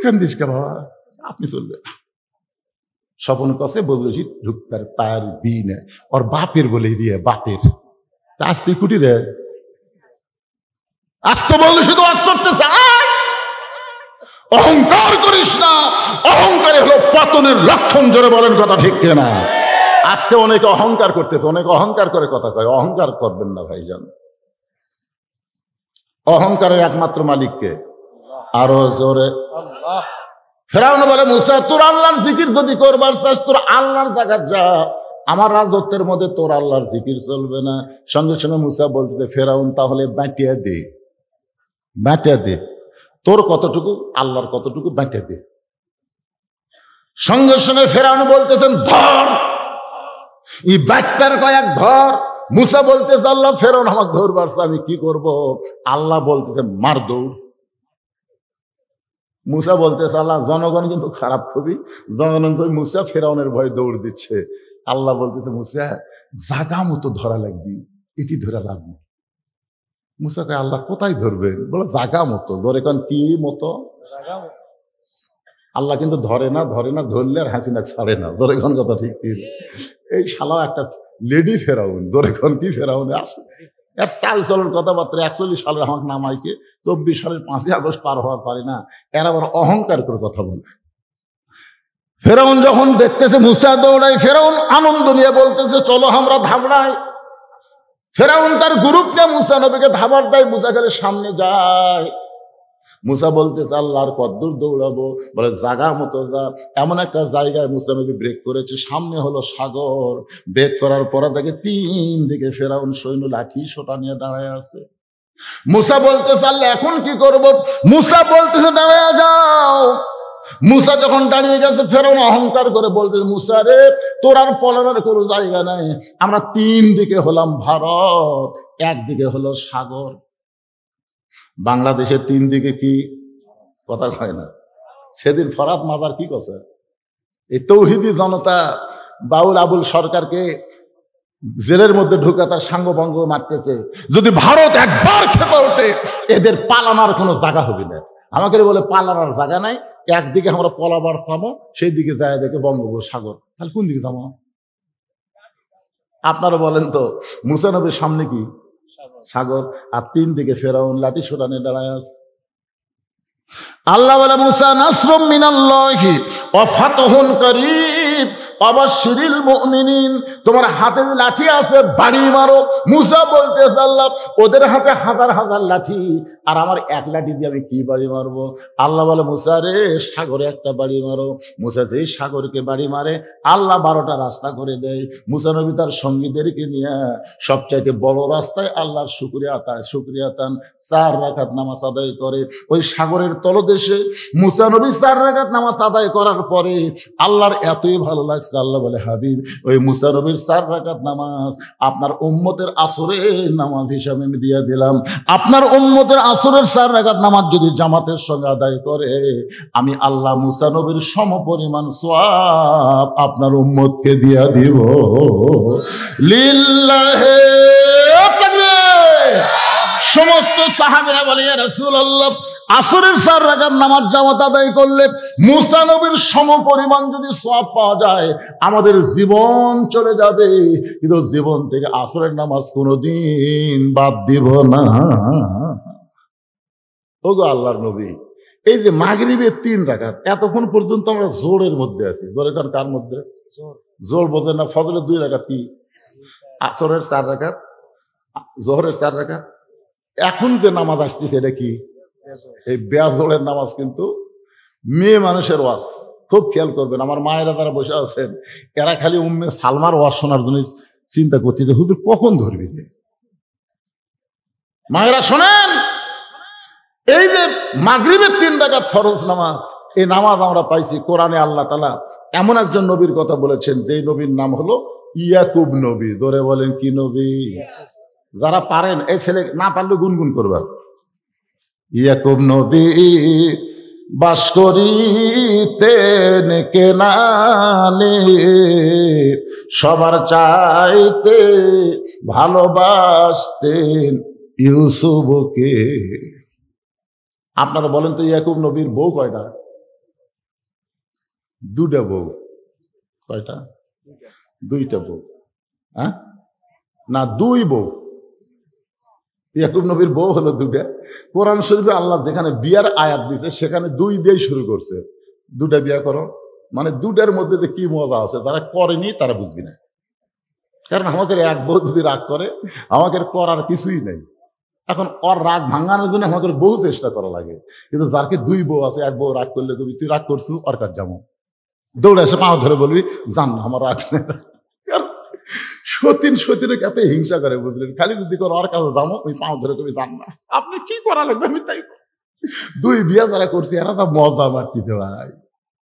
[SPEAKER 1] কান্দিস কে বাবা, আপনি চলবে। স্বপন কাছে বদরুশি ঢুকতে পারবি না, ওর বাপের বলে দিয়ে, বাপের আসতে কুটি রে, আসতে বললে শুধু আজ করতেছে। অহংকার করিস না, অহংকারে হলো পতনের লক্ষণ। জোরে বলেন কথা ঠিক কিনা? আজকে অনেকে অহংকার করতেছে, অনেকে অহংকার করে কথা কয়। অহংকার করবেন না ভাইজান। অহংকারের একমাত্র মালিককে। আরো জোরে। ফেরাউন বলে, মুসা তোর আল্লাহর জিকির যদি করবার চাস, তোর আল্লাহর জায়গা যা, আমার রাজত্বের মধ্যে তোর আল্লাহর জিকির চলবে না। সঙ্গে সঙ্গে মুসা বলতে, ফেরাউন তাহলে বাঁটিয়ে দে, বাঁটিয়ে দে, তোর কতটুকু আল্লাহর কতটুকু বাঁটিয়ে দে। সঙ্গে সঙ্গে ফেরাউন বলতেছেন, ধর, এই বাচ্চার কয়েক ধর। মুসা বলতেছে, আল্লাহ ফেরাউন আমাকে ধরবার, আমি কি করব? আল্লাহ বলতেছে, মার দৌড়। মুসা বলতেছে, আল্লাহ জনগণ কিন্তু খারাপ কবি, জনগণ কবি মুসা ফেরাউনের ভয়ে দৌড় দিচ্ছে। আল্লাহ বলতেছে, মুসা জাগা মতো ধরা লাগবি, এটি ধরা লাভ নেই। মুসাকে আল্লাহ কোথায় ধরবেন? বলে জাগা মতো। ধরে কারণ কি মতো? আল্লাহ কিন্তু ধরে না, ধরলে আর হাসিনা ছাড়ে না। ধরে কোন কথা ঠিক ছিল। এই শালা একটা লেডি ফেরাউন, ধরে কোন কি ফেরাউনে আসে এর চাল চলন কথাবার্তা। 41 সালের আমাকে নামাইকে 24 সালের 5ই আগস্ট পার হওয়ার পারি না, এর আবার অহংকার করে কথা বলে। ফেরাউন যখন দেখতেছে মুসা দৌড়ায়, ফেরাউন আনন্দ নিয়ে বলতেছে চলো আমরা ধাবড়াই। ফেরাউন তার গ্রুপ নিয়ে মুসা নবীকে ধাবার দেয়, মুসা খালি সামনে যায়। মুসা বলতেছে আল্লাহর কদ্দূর দৌড়াবো? বলে জাগা মতো যা। এমন একটা জায়গায় মুসা নবী ব্রেক করেছে, সামনে হলো সাগর। ব্রেক করার পরে দেখে 3 দিকে ফেরাউন সৈন্য লাঠি সোটা নিয়ে দাঁড়ায় আছে। মুসা বলতেছে আল্লাহ এখন কি করব? মুসা বলতেছে দাঁড়ায় যাও। মুসা যখন দাঁড়িয়ে গেছে, ফেরাউন অহংকার করে বলতেছে মুসা রে, তোর আর পলানোর কোনো জায়গা নাই। আমরা 3 দিকে হলাম ভারত, একদিকে হলো সাগর। বাংলাদেশের 3 দিকে কি কথা হয় না? সেদিন ফরাত মাজার কি কথা, এই তৌহিদি জনতা বাউল আবুল সরকারকে জেলের মধ্যে ঢুকে তার সাঙ্গভঙ্গ মারতেছে। যদি ভারত একবার খেপে ওঠে, এদের পালানোর কোনো জায়গা হবে না। আমাকে বলে পালানোর জায়গা নাই, একদিকে আমরা পলাবার থামো, সেই দিকে যায় দেখে বঙ্গোপসাগর। তাহলে কোন দিকে থামো? আপনারা বলেন তো, মুসা নবীর সামনে কি সাগর, আর 3 দিকে ফেরাউন লাঠি সোটা নিয়ে দাঁড়ায় আছে। আল্লাহ বলে মুসা নাসরুম মিনাল্লাহি ওয়া ফাতহুন করিব ওয়াবাশশিরিল মুমিনিন। তোমার হাতে লাঠি আছে, বাড়ি মারো। মুসা বলতেছে আল্লাহ ওদের হাতে হাজার হাজার লাঠি, আর আমার এক লাঠি দিয়ে আমি কি বাড়ি মারবো? আল্লাহ বলে মুসা রে, সাগরে একটা বাড়ি মারো। মুসা যেই সাগরকে বাড়ি মারে, আল্লাহ 12টা রাস্তা করে দেয়। মুসা নবী তার সঙ্গীদেরকে নিয়ে সবচাইতে বড় রাস্তায় আল্লাহর শুকরিয়া 4 রাকাত নামাজ আদায় করে। ওই সাগরের তলদেশে মুসা নবী 4 রাকাত নামাজ আদায় করার পরে আল্লাহর এতই ভালো লাগছে, আল্লাহ বলে হাবিব ওই মুসা নবীর 4 রাকাত নামাজ আপনার উম্মতের আসরের নামাজ হিসাবে আমি দিয়ে দিলাম। আপনার উম্মতের আসরের 4 রাকাত নামাজ যদি জামাতের সঙ্গে আদায় করে, আমি আল্লাহ মুসা নবীর সমপরিমাণ সওয়াব আপনার উম্মতকে দিয়া দিব। লিল্লাহি সমস্ত সাহাবীরা বলে ইয়া রাসূলুল্লাহ, আসরের 4 রাকাত নামাজ জামাত আদায় করলে মুসা নবীর সমপরিমাণ যদি সওয়াব পাওয়া যায়, আমাদের জীবন চলে যাবে, কিন্তু জীবন থেকে আসরের নামাজ কোনোদিন বাদ দিব না। ওগো আল্লাহর নবী, এই যে মাগরিবের 3 রাকাত, এতক্ষণ পর্যন্ত আমরা জোরের মধ্যে আছি। জোরে কার মধ্যে? জোর বোঝে না। ফজরের 2 রাকাত কি? আসরের 4 রাকাত, জোহরের 4 রাকাত। এখন যে নামাজ আসতেছে এটা কি? এই বেজোড়ের নামাজ। কিন্তু মেয়ে মানুষের ওয়াজ খুব খেয়াল করবেন। আমার মায়েরা তারা বসে আছেন, এরা খালি উম্মে সালমার ওয়াজ শোনার জন্য চিন্তা করছে যে হুজুর কখন ধরবি। মায়েরা শোনেন, এই যে মাগরিবের 3 রাকাত ফরজ নামাজ, এই নামাজ আমরা পাইছি কোরআনে। আল্লাহ তাআলা এমন একজন নবীর কথা বলেছেন, যে নবীর নাম হলো ইয়াকুব নবী। ধরে বলেন কি নবী? যারা পারেন, এই ছেলে না পারলে গুনগুন করবা। ইয়াকুব নবী বাস করিতেন কেনানে, সবার চাইতে ভালোবাসতেন ইউসুফকে। আপনারা বলেন তো ইয়াকুব নবীর বউ কয়টা? 2টা বউ। কয়টা? 2টা বউ। হ্যাঁ না, 2 বউ। ইয়াকুব নবীর বউ হলো 2টা। কোরআন শরীফে আল্লাহ যেখানে বিয়ার আয়াত দিতে, সেখানে 2 দিয়েই শুরু করছে। 2টা বিয়া করো, মানে 2টার মধ্যে যে কি মজা আছে, যারা করেনি তারা বুঝবি না। কারণ আমাকে এক বউ যদি রাগ করে, আমাকে করার কিছুই নেই। এখন ওর রাগ ভাঙানোর জন্য আমাদের বহু চেষ্টা করা লাগে। কিন্তু যারকে 2 বউ আছে, এক বউ রাগ করলে কবি তুই রাগ করছু, ওর কাজ যাবো, দৌড়ে এসে পাও ধরে বলবি জান না আমার রাগ নেই। সতীনের কাছে হিংসা করে, বুঝলেন? খালি যদি করে ওর কাছে যাবো, ওই পাও ধরে কবি জান না, আপনি কি করা লাগবে আমি তাই। 2 বিয়া যারা করছি এরা তো মজা মারতে ভাই।